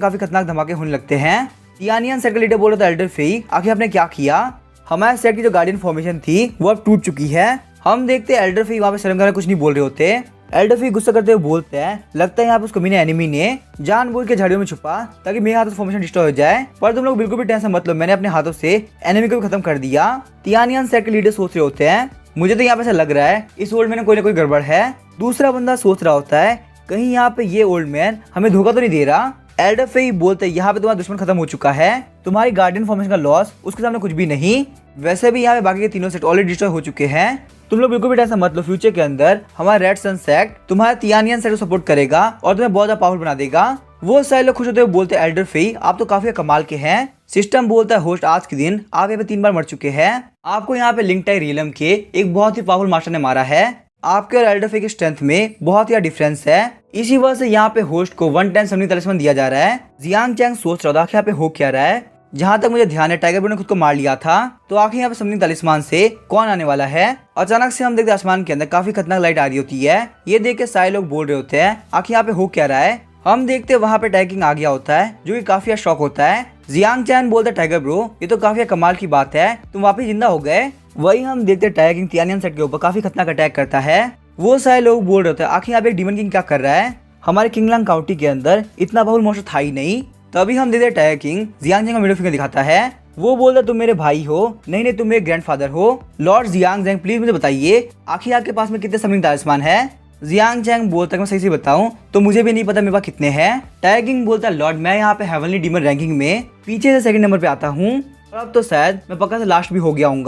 काफी खतरनाक धमाके होने लगते हैं। तियानियन सेक्टर लीडर बोल रहा था एल्डरफी आखिर आपने क्या किया, हमारे सेट की जो गार्डियन फॉर्मेशन थी वो अब टूट चुकी है। हम देखते हैं एल्डरफी वहाँ पे शर्म कर कुछ नहीं बोल रहे होते। एल्डरफी गुस्सा करते हुए बोलते हैं लगता है यहाँ पे उस कमीने एनिमी ने जानबूझ के झाड़ियों में छुपा ताकि मेरे हाथों से फॉर्मेशन डिस्ट्रॉय हो जाए, पर तुम लोग बिल्कुल भी टेंशन मत लो, मैंने अपने हाथों से एनिमी को भी खत्म कर दिया। तियानियन सेट के लीडर सोच रहे होते हैं मुझे तो यहाँ पे ऐसा लग रहा है इस ओल्ड मैन में कोई ना कोई गड़बड़ है। दूसरा बंदा सोच रहा होता है कहीं यहाँ पे ये ओल्ड मैन हमें धोखा तो नहीं दे रहा। एल्डरफी बोलते हैं यहाँ पे तुम्हारा दुश्मन खत्म हो चुका है, तुम्हारी गार्डियन फॉर्मेशन का लॉस उसके सामने कुछ भी नहीं। वैसे भी यहाँ पे बाकी के तीनों सेट ऑलरेडी डिस्ट्रॉय हो चुके हैं, तुम लोग बिल्कुल भी टेंशन मत लो, फ्यूचर के अंदर हमारा रेड सन सेक्ट तुम्हारा तियानियन सेट को सपोर्ट करेगा और तुम्हें बहुत ज्यादा पावरफुल बना देगा। वो सारे लोग खुश होते हुए बोलते हैं एल्डरफी आप तो काफी कमाल के हैं। सिस्टम बोलता है होस्ट आज के दिन आप यहाँ पे 3 बार मर चुके हैं, आपको यहाँ पे लिंक टाई रियलम के एक बहुत ही पावरफुल मास्टर ने मारा है, आपके और एल्डरफी के स्ट्रेंथ में बहुत ही डिफरेंस है, इसी वजह से यहाँ पे होस्ट को 110 समनिंग तलिस्मान दिया जा रहा है। जियांग चैंग सोच रहा था कि यहाँ पे हो क्या रहा है, जहाँ तक मुझे ध्यान है टाइगर ब्रो ने खुद को मार लिया था, तो आखिर यहाँ पे समनिंग तलिस्मान से कौन आने वाला है। अचानक से हम देखते आसमान के अंदर काफी खतरनाक लाइट आ रही होती है, ये देख के सारे लोग बोल रहे होते हैं आखिर यहाँ पे हो क्या रहा है। हम देखते वहाँ पे टाइगिंग आ गया होता है जो कि काफी शॉक होता है। जियांग चैन बोलता है टाइगर ब्रो ये तो काफी कमाल की बात है, तुम वापिस जिंदा हो गए। वही हम देखते टाइगिंग तियानियन सेट के ऊपर काफी खतरनाक अटैक करता है। वो सारे लोग बोल रहे थे आखिर यहाँ पे एक डीमन किंग क्या कर रहा है, हमारे किंगलैंग काउंटी के अंदर इतना बहुल मोस्टर था ही नहीं। तभी हम देखते टाइगर किंग जियांग चैंग का मिडिल फिंगर दिखाता है, वो बोलता तुम मेरे भाई हो, नहीं तुम मेरे ग्रैंडफादर हो। लॉर्ड जियांग चैंग प्लीज मुझे बताइए आखिर आपके पास में कितने समनिंग तलिस्मान है। जियांग चैंग बोलता है मैं सही से बताऊं तो मुझे भी नहीं पता मेरे पास कितने हैं। टाइगिंग बोलता है लॉर्ड मैं यहाँ पे हेवनली डीमन रैंकिंग में पीछे से सेकंड नंबर पे आता हूँ और अब तो शायद मैं पक्का से लास्ट भी हो गया हूँ।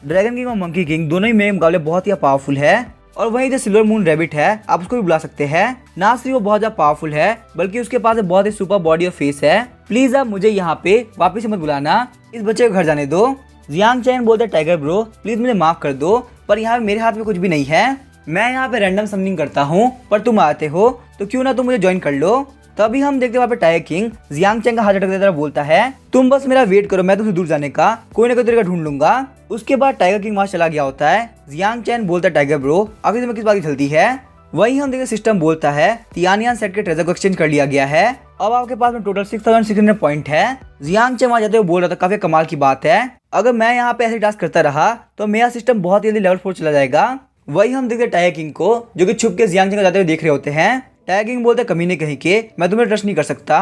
ड्रैगन किंग और मंकी किंग दोनों ही मेरे मुकाबले बहुत ही पावरफुल है, और वहीं जो सिल्वर मून रैबिट है आप उसको भी बुला सकते हैं। ना सिर्फ वो बहुत ज्यादा पावरफुल है बल्कि उसके पास बहुत ही सुपर बॉडी और फेस है, प्लीज आप मुझे यहाँ पे वापस मत बुलाना, इस बच्चे को घर जाने दो। जियांग चैन बोलते टाइगर ब्रो प्लीज मुझे माफ कर दो, पर यहाँ पे मेरे हाथ में कुछ भी नहीं है, मैं यहाँ पे रैंडम समनिंग करता हूँ, पर तुम आते हो तो क्यों ना तुम मुझे ज्वाइन कर लो। तभी हम देखते वहाँ पे टाइगर किंग जियांग चैंग का हाथ झटक देता बोलता है तुम बस मेरा वेट करो, मैं तुमसे दूर जाने का कोई ना कोई तरीका ढूंढ लूंगा। उसके बाद टाइगर किंग वहां चला गया होता है। जियांग चैन बोलता है टाइगर ब्रो आखिर तुम्हें किस बात की जल्दी है। वही हम देखते सिस्टम बोलता है तियानियन सेट के ट्रेजर को एक्सचेंज कर लिया गया है, अब आपके पास में टोटल 6600 पॉइंट है। जियांग चैंग वहां जाते हुए बोल रहा था काफी कमाल की बात है, अगर मैं यहाँ पे ऐसे टास्क करता रहा तो मेरा सिस्टम बहुत जल्दी लेवल 4 चला जाएगा। वही हम देखते टाइगर किंग को जो कि छुप के जियांग चैंग जाते हुए देख रहे होते हैं। टाइगर किंग बोलते कमीने कहीं के मैं तुम्हें ट्रस्ट नहीं कर सकता,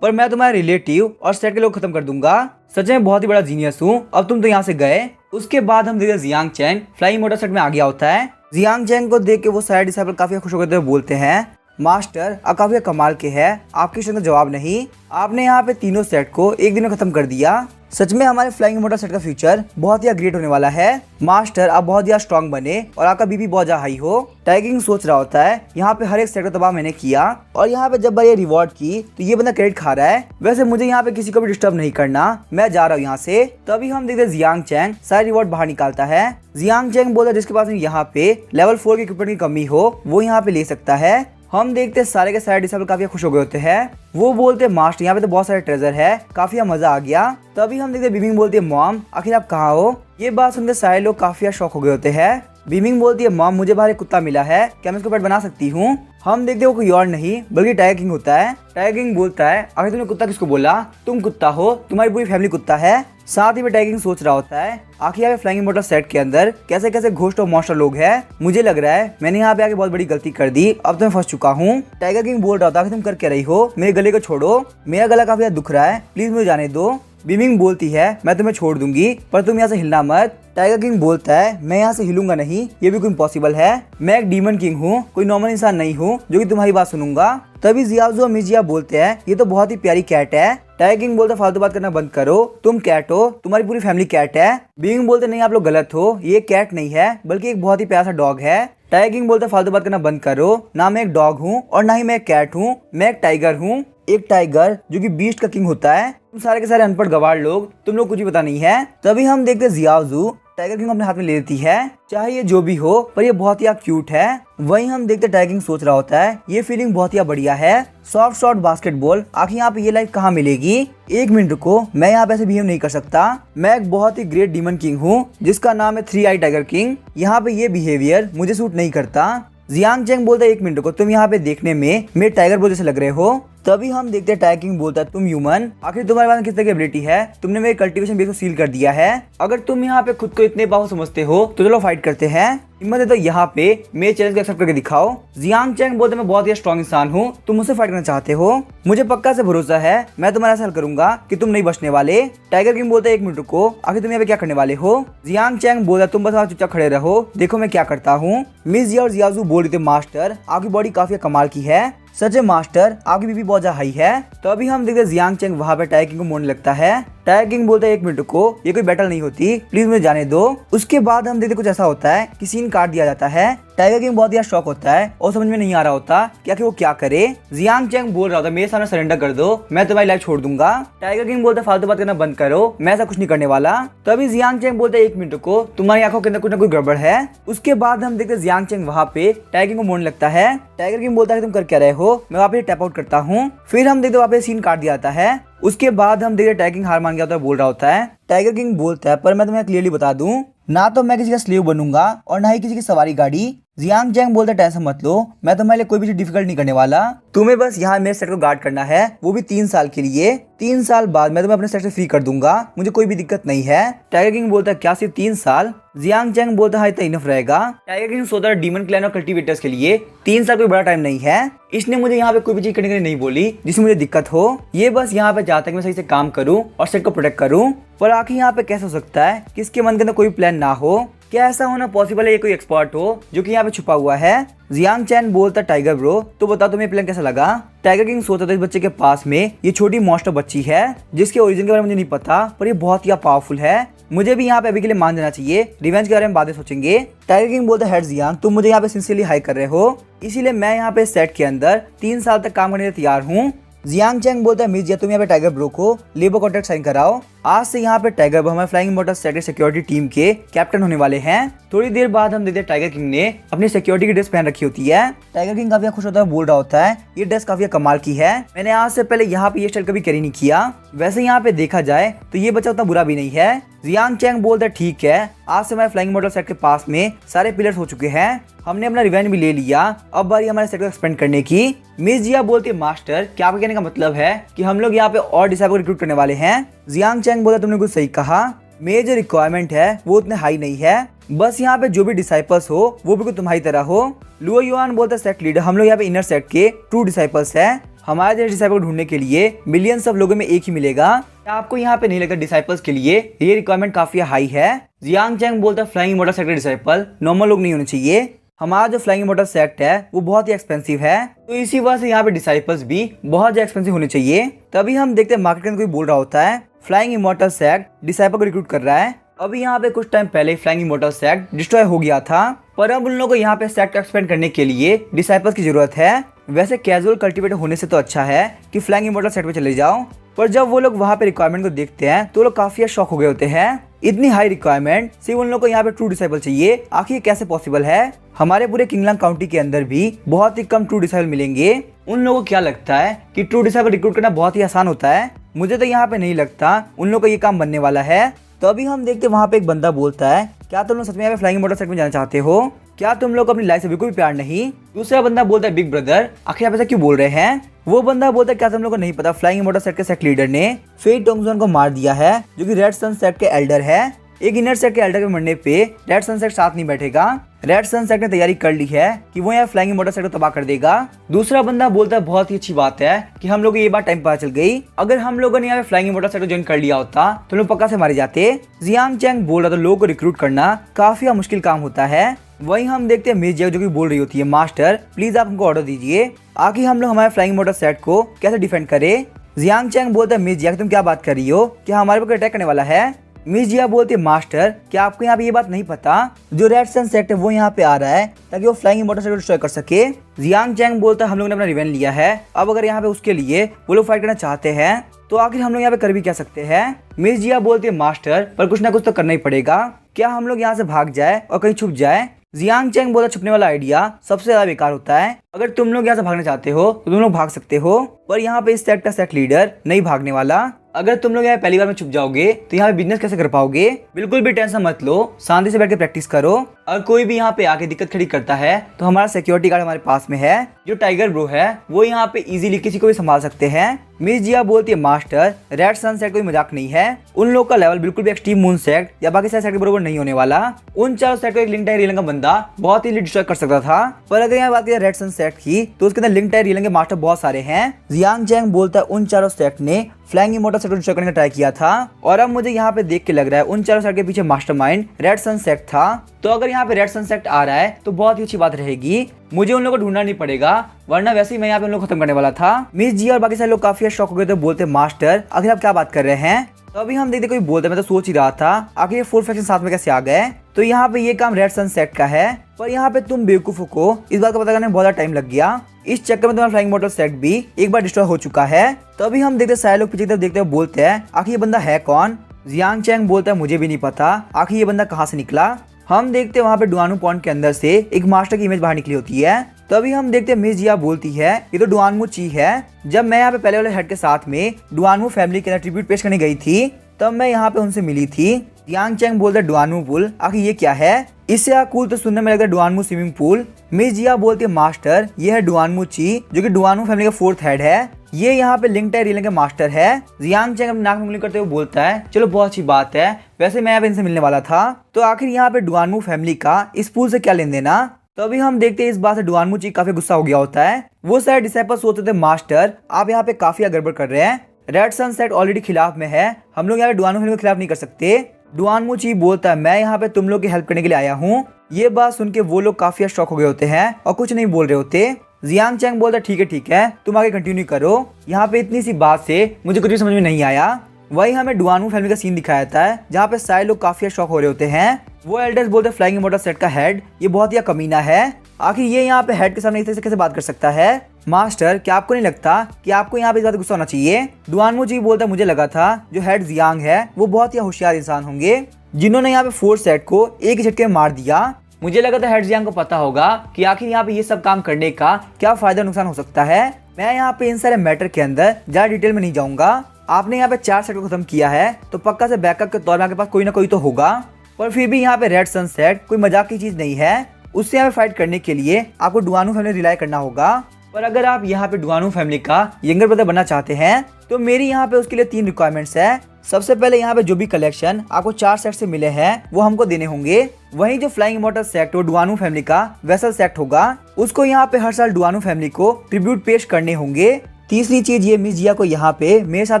पर मैं तुम्हारे रिलेटिव और सेट के लोग खत्म कर दूंगा, सच में बहुत ही बड़ा जीनियस हूँ, अब तुम तो यहाँ से गए। उसके बाद हम देखते Jiang Chang flying motor set में आ गया होता है। जियांग चैंग को देख के वो सारे डिसाइपल काफी खुश होकर बोलते हैं मास्टर आप काफी कमाल के हैं, आपके क्वेश्चन का जवाब नहीं, आपने यहाँ पे तीनों सेट को एक दिन में खत्म कर दिया, सच में हमारे फ्लाइंग मोटर सेट का फ्यूचर बहुत ही ग्रेट होने वाला है। मास्टर आप बहुत ज्यादा स्ट्रॉन्ग बने और आपका बीपी बहुत ज्यादा हाई हो। टाइगिंग सोच रहा होता है यहाँ पे हर एक सेट का तबाह मैंने किया और यहाँ पे जब बार ये रिवॉर्ड की तो ये बंदा क्रेडिट खा रहा है, वैसे मुझे यहाँ पे किसी को भी डिस्टर्ब नहीं करना, मैं जा रहा हूँ यहाँ से। तभी हम देखते जियांग चैंग सारे रिवॉर्ड बाहर निकालता है। जियांग चैंग बोलता है जिसके पास यहाँ पे लेवल 4 के इक्विपमेंट की कमी हो वो यहाँ पे ले सकता है। हम देखते सारे के सारे डिसेबल काफी खुश हो गए होते हैं, वो बोलते मास्टर यहाँ पे तो बहुत सारे ट्रेजर है, काफी मजा आ गया। तभी हम देखते बीमिंग बोलती है मॉम आखिर आप कहाँ हो। ये बात सुनकर सारे लोग काफी शॉक हो गए होते हैं। बीमिंग बोलती है मॉम मुझे बाहर एक कुत्ता मिला है, क्या मैं इसको पेट बना सकती हूँ। हम देखते वो कोई और नहीं बल्कि टाइगर किंग होता है। टाइगर किंग बोलता है आखिर तुमने कुत्ता किसको बोला, तुम कुत्ता हो, तुम्हारी पूरी फैमिली कुत्ता है। साथ ही में टाइगर किंग सोच रहा होता है आखिर यहाँ पे फ्लाइंग मोटर सेट के अंदर कैसे कैसे घोस्ट और मॉन्स्टर लोग हैं, मुझे लग रहा है मैंने यहाँ पे आके बहुत बड़ी गलती कर दी, अब तो मैं फंस चुका हूँ। टाइगर किंग बोल रहा था कि तुम कर क्या रही हो, मेरे गले को छोड़ो, मेरा गला काफी दुख रहा है, प्लीज मुझे जाने दो। बीमिंग बोलती है मैं तुम्हें छोड़ दूंगी पर तुम यहाँ से हिलना मत। टाइगर किंग बोलता है मैं यहाँ से हिलूंगा नहीं, ये भी कोई इम्पॉसिबल है, मैं एक डीमन किंग हूँ, कोई नॉर्मल इंसान नहीं हूँ जो कि तुम्हारी बात सुनूंगा। तभी जियाजू और मिजिया बोलते हैं ये तो बहुत ही प्यारी कैट है। टाइगर किंग बोलता है फालतू बात करना बंद करो, तुम कैट हो, तुम्हारी पूरी फैमिली कैट है। बीइंग बोलते नहीं आप लोग गलत हो, ये कैट नहीं है बल्कि एक बहुत ही प्यारा सा डॉग है। टाइगर किंग बोलता है फालतू बात करना बंद करो, ना मैं एक डॉग हूँ और ना ही मैं एक कैट हूँ, मैं एक टाइगर हूँ, एक टाइगर जो कि बीस्ट का किंग होता है। तुम सारे के सारे अनपढ़ गवार लोग, तुम लोग कुछ भी पता नहीं है। तभी हम देखते जियाजू टाइगर किंग अपने हाथ में ले लेती है। चाहे ये जो भी हो पर ये बहुत ही क्यूट है। वहीं हम देखते टाइगर किंग सोच रहा होता है ये फीलिंग बहुत ही बढ़िया है, सॉफ्ट शॉट बास्केटबॉल, आखिर यहाँ पे ये लाइफ कहाँ मिलेगी। एक मिनट रुको, मैं यहाँ पे ऐसे बिहेव नहीं कर सकता। मैं एक बहुत ही ग्रेट डीमन किंग हूँ जिसका नाम है 3 आई टाइगर किंग। यहाँ पे ये बिहेवियर मुझे सूट नहीं करता। जियांग चैंग बोलता है एक मिनट को, तुम यहाँ पे देखने में मेरे टाइगर बॉय जैसे लग रहे हो। तभी हम देखते हैं टाइगर किंग बोलता है तुम ह्यूमन, आखिर तुम्हारे पास किस तरह की एबिलिटी है, तुमने मेरे कल्टीवेशन बेस को सील कर दिया है। अगर तुम यहाँ पे खुद को इतने पावरफुल समझते हो तो चलो फाइट करते हैं। हिम्मत है तो यहाँ पे मेरे चैलेंज को एक्सेप्ट करके दिखाओ। जियांग चैंग बोलते मैं बहुत ही स्ट्रॉन्ग इंसान हूँ, तुम मुझसे फाइट करना चाहते हो, मुझे पक्का से भरोसा है मैं तुम्हारा ऐसा हल करूंगा कि तुम नहीं बचने वाले। टाइगर किंग बोलता है एक मिनट रुको, आखिर तुम यहाँ पे क्या करने वाले हो। जियांग चैंग बोलता तुम बस वहाँ चुपचाप खड़े रहो, देखो मैं क्या करता हूँ। मिस जिया और जियाजू बोल रही थी मास्टर आपकी बॉडी काफी कमाल की है। सच है मास्टर, आपकी बीबी बहुत ज्यादा हाई है। तो अभी हम देखते जियांग चैंग वहाँ पे टाइगर किंग को मोड़ने लगता है। टाइगर किंग बोलता है एक मिनट को, ये कोई बैटल नहीं होती, प्लीज मुझे जाने दो। उसके बाद हम देखते कुछ ऐसा होता है कि सीन काट दिया जाता है। टाइगर किंग बहुत ही शॉक होता है और समझ में नहीं आ रहा होता कि आखिर वो क्या करे। जियांग चैंग बोल रहा होता मेरे सामने सरेंडर कर दो, मैं तुम्हारी लाइफ छोड़ दूंगा। टाइगर किंग बोलता फालतू बात करना बंद करो, मैं ऐसा कुछ नहीं करने वाला। तभी जियांग चैंग बोलता एक मिनट को, तुम्हारी आंखों के अंदर कुछ ना कुछ गड़बड़ है। उसके बाद हम देखते जियांग चैंग वहाँ पे टाइगर किंग को मोड़ने लगता है। टाइगर किंग बोलता है तुम कर क्या रहे हो, मैं वहाँ पे टैप आउट करता हूँ। फिर हम देखते वहाँ पे सीन काट दिया जाता है। उसके बाद हम देखते टाइगर किंग हार मान गया होता है, बोल रहा होता है। टाइगर किंग बोलता है पर मैं तुम्हें क्लियरली बता दूं, ना तो मैं किसी का स्लेव बनूंगा और ना ही किसी की सवारी गाड़ी। जियांग चैंग बोलता है टेंशन मत लो, मैं तुम्हारे लिए कोई भी चीज डिफिकल्ट नहीं करने वाला, तुम्हें बस यहाँ मेरे सेट को गार्ड करना है, वो भी 3 साल के लिए। 3 साल बाद मैं तुम्हें अपने सेट से फ्री कर दूंगा, मुझे कोई भी दिक्कत नहीं है। टाइगर किंग बोलता है क्या सिर्फ 3 साल। जियांग चैंग बोलता है इतना इनफ रहेगा। टाइगर किंग सोचता है डीमन क्लैन और कल्टीवेटर्स के लिए 3 साल कोई बड़ा टाइम नहीं है। इसने मुझे यहाँ पे कोई भी चीज करने के लिए नहीं बोली जिसमें मुझे दिक्कत हो, ये बस यहाँ पे चाहता है कि मैं सही से काम करूँ और सेट को प्रोटेक्ट करूँ। पर आखिर यहाँ पे कैसे हो सकता है कि इसके मन के अंदर कोई प्लान ना हो, क्या ऐसा होना पॉसिबल है ये कोई एक्सपर्ट हो जो कि यहाँ पे छुपा हुआ है। जियांग चैंग बोलता टाइगर ब्रो तो बता तुम्हें प्लान कैसा लगा। टाइगर किंग सोचता था इस बच्चे के पास में ये छोटी मॉन्स्टर बच्ची है जिसके ओरिजिन के बारे में मुझे नहीं पता, पर ये बहुत ही पावरफुल है, मुझे भी यहाँ पे अभी के लिए मान जाना चाहिए, रिवेंज के बारे में बातें सोचेंगे। टाइगर किंग बोलता है जियांग तुम मुझे यहाँ पे सिंसियरली हाई कर रहे हो, इसीलिए मैं यहाँ पे सेट के अंदर 3 साल तक काम करने के लिए तैयार हूँ। जियांग चैंग बोलता है मिस जिया तुम यहाँ पे टाइगर ब्रो को लेबर कॉन्ट्रैक्ट साइन कराओ, आज से यहाँ पे टाइगर ब्रो हमारे flying immortals set security team के कैप्टन होने वाले हैं। थोड़ी देर बाद हम देखते हैं टाइगर किंग ने अपनी सिक्योरिटी की ड्रेस पहन रखी होती है। टाइगर किंग काफी खुश होता है, बोल रहा होता है ये ड्रेस काफी कमाल की है, मैंने आज से पहले यहाँ पे ये स्टाइल कभी कैरी नहीं किया। वैसे यहाँ पे देखा जाए तो ये बच्चा उतना बुरा भी नहीं है। जियांग चैंग बोलता है ठीक है, आज से हमारे फ्लाइंग इमॉर्टल सेट के पास में सारे पिलर्स हो चुके हैं, हमने अपना रिवेंज भी ले लिया, अब बारी हमारे सेट को एक्सपेंड करने की। मिस जिया बोलती है मास्टर क्या आपके कहने का मतलब है कि हम लोग यहाँ पे और डिसाइपल को रिक्रूट करने वाले हैं। जियांग चैंग बोलता तुमने कुछ सही कहा, मेरी जो रिक्वायरमेंट है वो उतने हाई नहीं है, बस यहाँ पे जो भी डिसाइपल्स हो वो भी तुम्हारी तरह हो। लुओ युआन बोलता है सेट लीडर हम लोग यहाँ पे इनर सेट के ट्रू डिसाइपल्स है, हमारे जैसे डिसाइपल ढूंढने के लिए मिलियंस ऑफ लोगों में एक ही मिलेगा, आपको यहाँ पे नहीं लगता डिसाइपल्स के लिए ये रिक्वायरमेंट काफी हाई है। जियांग चैंग बोलता है फ्लाइंग इमॉर्टल सेट के डिसाइपल नॉर्मल लोग नहीं होने चाहिए, हमारा जो फ्लाइंग इमॉर्टल सेट है वो बहुत ही एक्सपेंसिव है, तो इसी वजह से यहाँ पे डिसाइपल्स भी बहुत ज्यादा एक्सपेंसिव होने चाहिए। तभी हम देखते हैं मार्केट के अंदर कोई बोल रहा होता है फ्लाइंग इमॉर्टल सेट डिसाइपल को रिक्रूट कर रहा है। अभी यहाँ पे कुछ टाइम पहले फ्लाइंग इमॉर्टल सेट डिस्ट्रॉय हो गया था, पर अब उन लोगों को यहाँ पे सेट को एक्सपेंड करने के लिए डिसाइपल्स की जरूरत है। वैसे कैजुअल कल्टीवेटर होने से तो अच्छा है कि फ्लाइंग इमॉर्टल सेट पे चले जाओ, पर जब वो लोग वहाँ पे रिक्वायरमेंट को देखते हैं तो लोग काफी शॉक हो गए होते हैं, इतनी हाई रिक्वायरमेंट, सिर्फ उन लोगों को यहाँ पे ट्रू डिसाइपल चाहिए, आखिर कैसे पॉसिबल है। हमारे पूरे किंगलैंड काउंटी के अंदर भी बहुत ही कम ट्रू डिसाइपल मिलेंगे। उन लोगों को क्या लगता है कि ट्रू डिसाइपल रिक्रूट करना बहुत ही आसान होता है, मुझे तो यहाँ पे नहीं लगता उन लोगों को ये काम बनने वाला है। तो अभी हम देखते वहाँ पे एक बंदा बोलता है क्या तुम लोग सच में यहाँ पे फ्लाइंग इमॉर्टल सेट में जाना चाहते हो, क्या तुम लोग अपनी लाइफ से बिल्कुल भी प्यार नहीं। दूसरा बंदा बोलता है बिग ब्रदर आखिर आप ऐसा क्यों बोल रहे हैं। वो बंदा बोलता है क्या तुम लोग को नहीं पता फ्लाइंग इमॉर्टल सेट के सेट लीडर ने फेई टोंगजोन को मार दिया है जो कि रेड सन सेट के एल्डर है, एक इनर सेट के एल्डर के मरने पे रेड सन सेट साथ नहीं बैठेगा, रेड सन सेट ने तैयारी कर ली है कि वो यहाँ फ्लाइंग इमॉर्टल सेट को तबाह कर देगा। दूसरा बंदा बोलता है बहुत ही अच्छी बात है कि हम लोग को ये बात टाइम पता चल गई, अगर हम लोगों ने यहाँ पे फ्लाइंग इमॉर्टल सेट को ज्वाइन कर लिया होता तो लोग पक्का से मारे जाते। जियांग चैंग बोल रहा था लोगों को रिक्रूट करना काफी मुश्किल काम होता है। वहीं हम देखते हैं मिस जिया जो कि बोल रही होती है मास्टर प्लीज आप हमको ऑर्डर दीजिए, आखिर हम लोग हमारे फ्लाइंग इमॉर्टल सेट को कैसे डिफेंड करें। जियांग चैंग बोलता है मिस जिया तुम क्या बात कर रही हो, क्या हमारे ऊपर अटैक करने वाला है। मिस जिया बोलती है मास्टर क्या आपको यहाँ पे ये बात नहीं पता, जो रेड सन सेक्ट है वो यहाँ पे आ रहा है ताकि वो फ्लाइंग इमॉर्टल सेक्ट को डिस्ट्रॉय कर सके। जियांग चैंग बोलता है हम लोग ने अपना रिवेंज लिया है, अब अगर यहाँ पे उसके लिए वो लोग फाइट करना चाहते हैं तो आखिर हम लोग यहाँ पे कर भी क्या सकते हैं। मिस जिया बोलती है मास्टर पर कुछ ना कुछ तो करना ही पड़ेगा, क्या हम लोग यहाँ से भाग जाए और कहीं छुप जाए। जियांग चैंग बोलता छुपने वाला आइडिया सबसे ज्यादा बेकार होता है, अगर तुम लोग यहाँ से भागना चाहते हो तो तुम लोग भाग सकते हो, पर यहाँ पे इस सेक्ट का सेक्ट लीडर नहीं भागने वाला। अगर तुम लोग यहाँ पहली बार में छुप जाओगे तो यहाँ पे बिजनेस कैसे कर पाओगे। बिल्कुल भी टेंशन मत लो, शांति से बैठ के प्रैक्टिस करो। अगर कोई भी यहाँ पे आके दिक्कत खड़ी करता है तो हमारा सिक्योरिटी गार्ड हमारे पास में है, जो टाइगर ब्रो है वो यहाँ पे इजीली किसी को भी संभाल सकते हैं। मिस जिया बोलती है मास्टर रेड सन सेक्ट कोई मजाक नहीं है, उन लोग का लेवल बिल्कुल भी एक्सट्रीम मून सेक्ट या बाकी सारे सेक्ट के बराबर नहीं होने वाला। उन चारों सेक्ट को एक लिंक टायर रियलिंग का बंदा बहुत ही डिस्ट्रॉय कर सकता था, पर अगर यहाँ बात करें रेड सन सेक्ट की तो उसके अंदर लिंक टायर रियलिंग के मास्टर बहुत सारे हैं। जियांग चैंग बोलता है उन चारों सेक्ट ने फ्लाइंग इमॉर्टल सेक्ट को डिस्ट्रॉय करने का ट्राई किया था, और अब मुझे यहाँ पे देख के लग रहा है उन चारों सेक्ट के पीछे मास्टरमाइंड रेड सन सेक्ट था। तो अगर यहाँ पे रेड सन सेक्ट आ रहा है तो बहुत ही अच्छी बात रहेगी, मुझे उन लोगों को ढूंढना नहीं पड़ेगा, वरना वैसे ही मैं यहाँ पे उन लोग खत्म करने वाला था। मिस जी और बाकी सारे लोग काफी शॉक हो गए तो बोलते मास्टर आखिर आप क्या बात कर रहे हैं। तो अभी हम देखते कोई बोलते, मैं तो सोच ही रहा था आखिर ये 4 फैक्शन साथ में कैसे आ गए। तो यहाँ पे ये काम रेड सन सेक्ट का है, पर यहाँ पे तुम बेवकूफों को इस बात का पता करने में बहुत ज्यादा टाइम लग गया। इस चक्कर में तुम्हारा फ्लाइंग इमॉर्टल सेक्ट भी एक बार डिस्ट्रॉय हो चुका है। तो अभी हम देखते सारे लोग पीछे की तरफ देखते हुए बोलते हैं आखिर ये बंदा है कौन। जियांग चैंग बोलता है मुझे भी नहीं पता आखिर ये बंदा कहाँ से निकला। हम देखते हैं वहाँ पे डुआनू पॉइंट के अंदर से एक मास्टर की इमेज बाहर निकली होती है। तो अभी हम देखते हैं मिस जिया बोलती है ये तो डुआनमू ची है। जब मैं यहाँ पे पहले वाले हेड के साथ में डुआनमू फैमिली के अंदर ट्रिब्यूट पेश करने गई थी तब मैं यहाँ पे उनसे मिली थी। जियांग चैंग बोलता है डुआनमू पूल, आखिर ये क्या है, इससे कूल तो सुनने में लगता है डुआनमू स्विमिंग पूल। मिस जिया बोलती है मास्टर ये है डुआनमू ची जो कि डुआनमू फैमिली का 4th हेड है, ये यहाँ पे लिंक टायर रियलिंग के मास्टर है। जियांग चैंग अपने नाक में उंगली करते हुए बोलता है चलो बहुत अच्छी बात है, वैसे मैं यहाँ पे इनसे मिलने वाला था। तो आखिर यहाँ पे डुआनमू फैमिली का इस पूल से क्या लेन देना। तो अभी हम देखते हैं इस बात से डुआनमू ची काफी गुस्सा हो गया होता है। वो सारे डिसाइपल्स सोचते थे मास्टर आप यहाँ पे काफी गड़बड़ कर रहे हैं, रेड सन सेक्ट ऑलरेडी खिलाफ में है, हम लोग यहाँ पे डुआनमू फैमिली के खिलाफ नहीं कर सकते। डुआनमू ची बोलता है मैं यहाँ पे तुम लोग की हेल्प करने के लिए आया हूँ। ये बात सुन के वो लोग काफी शॉक हो गए होते हैं और कुछ नहीं बोल रहे होते। जियांग चैंग बोलता है ठीक है तुम आगे कंटिन्यू करो, यहाँ पे इतनी सी बात से मुझे कुछ भी समझ में नहीं आया। वही हमें डुआनमू फैमिली का सीन दिखाया था है जहाँ पे सारे लोग काफी शॉक हो रहे होते हैं। वो एल्डर्स बोलते हैं फ्लाइंग इमॉर्टल सेट का हेड ये बहुत ही कमीना है, आखिर ये यहाँ पे हेड के सामने इस तरह से कैसे बात कर सकता है। मास्टर क्या आपको नहीं लगता कि आपको यहाँ पे इस बात गुस्सा होना चाहिए। डुआनमू जी बोलता है मुझे लगा था जो हेड जियांग है वो बहुत ही होशियार इंसान होंगे जिन्होंने यहाँ पे 4 सेट को एक ही झटके में मार दिया। मुझे लगा था हेड जियांग को पता होगा कि आखिर यहाँ पे ये सब काम करने का क्या फायदा नुकसान हो सकता है। मैं यहाँ पे इन सारे मैटर के अंदर ज्यादा डिटेल में नहीं जाऊंगा। आपने यहाँ पे 4 सेट को खत्म किया है तो पक्का से बैकअप के तौर में आपके पास कोई ना कोई तो होगा, पर फिर भी यहाँ पे रेड सन सेट कोई मजाक की चीज नहीं है, उससे यहाँ पे फाइट करने के लिए आपको डुआनू फैमिली रिलाई करना होगा। पर अगर आप यहाँ पे डुआनू फैमिली का यंगर ब्रदर बनना चाहते हैं तो मेरी यहाँ पे उसके लिए 3 रिक्वायरमेंट्स है। सबसे पहले यहाँ पे जो भी कलेक्शन आपको 4 सेट से मिले हैं वो हमको देने होंगे। वहीं जो फ्लाइंग इमॉर्टल सेक्ट वो डुआनू फैमिली का वेसल सेक्ट होगा, उसको यहाँ पे हर साल डुआनू फैमिली को ट्रिब्यूट पेश करने होंगे। तीसरी चीज ये मिस जिया को यहाँ पे मेरे साथ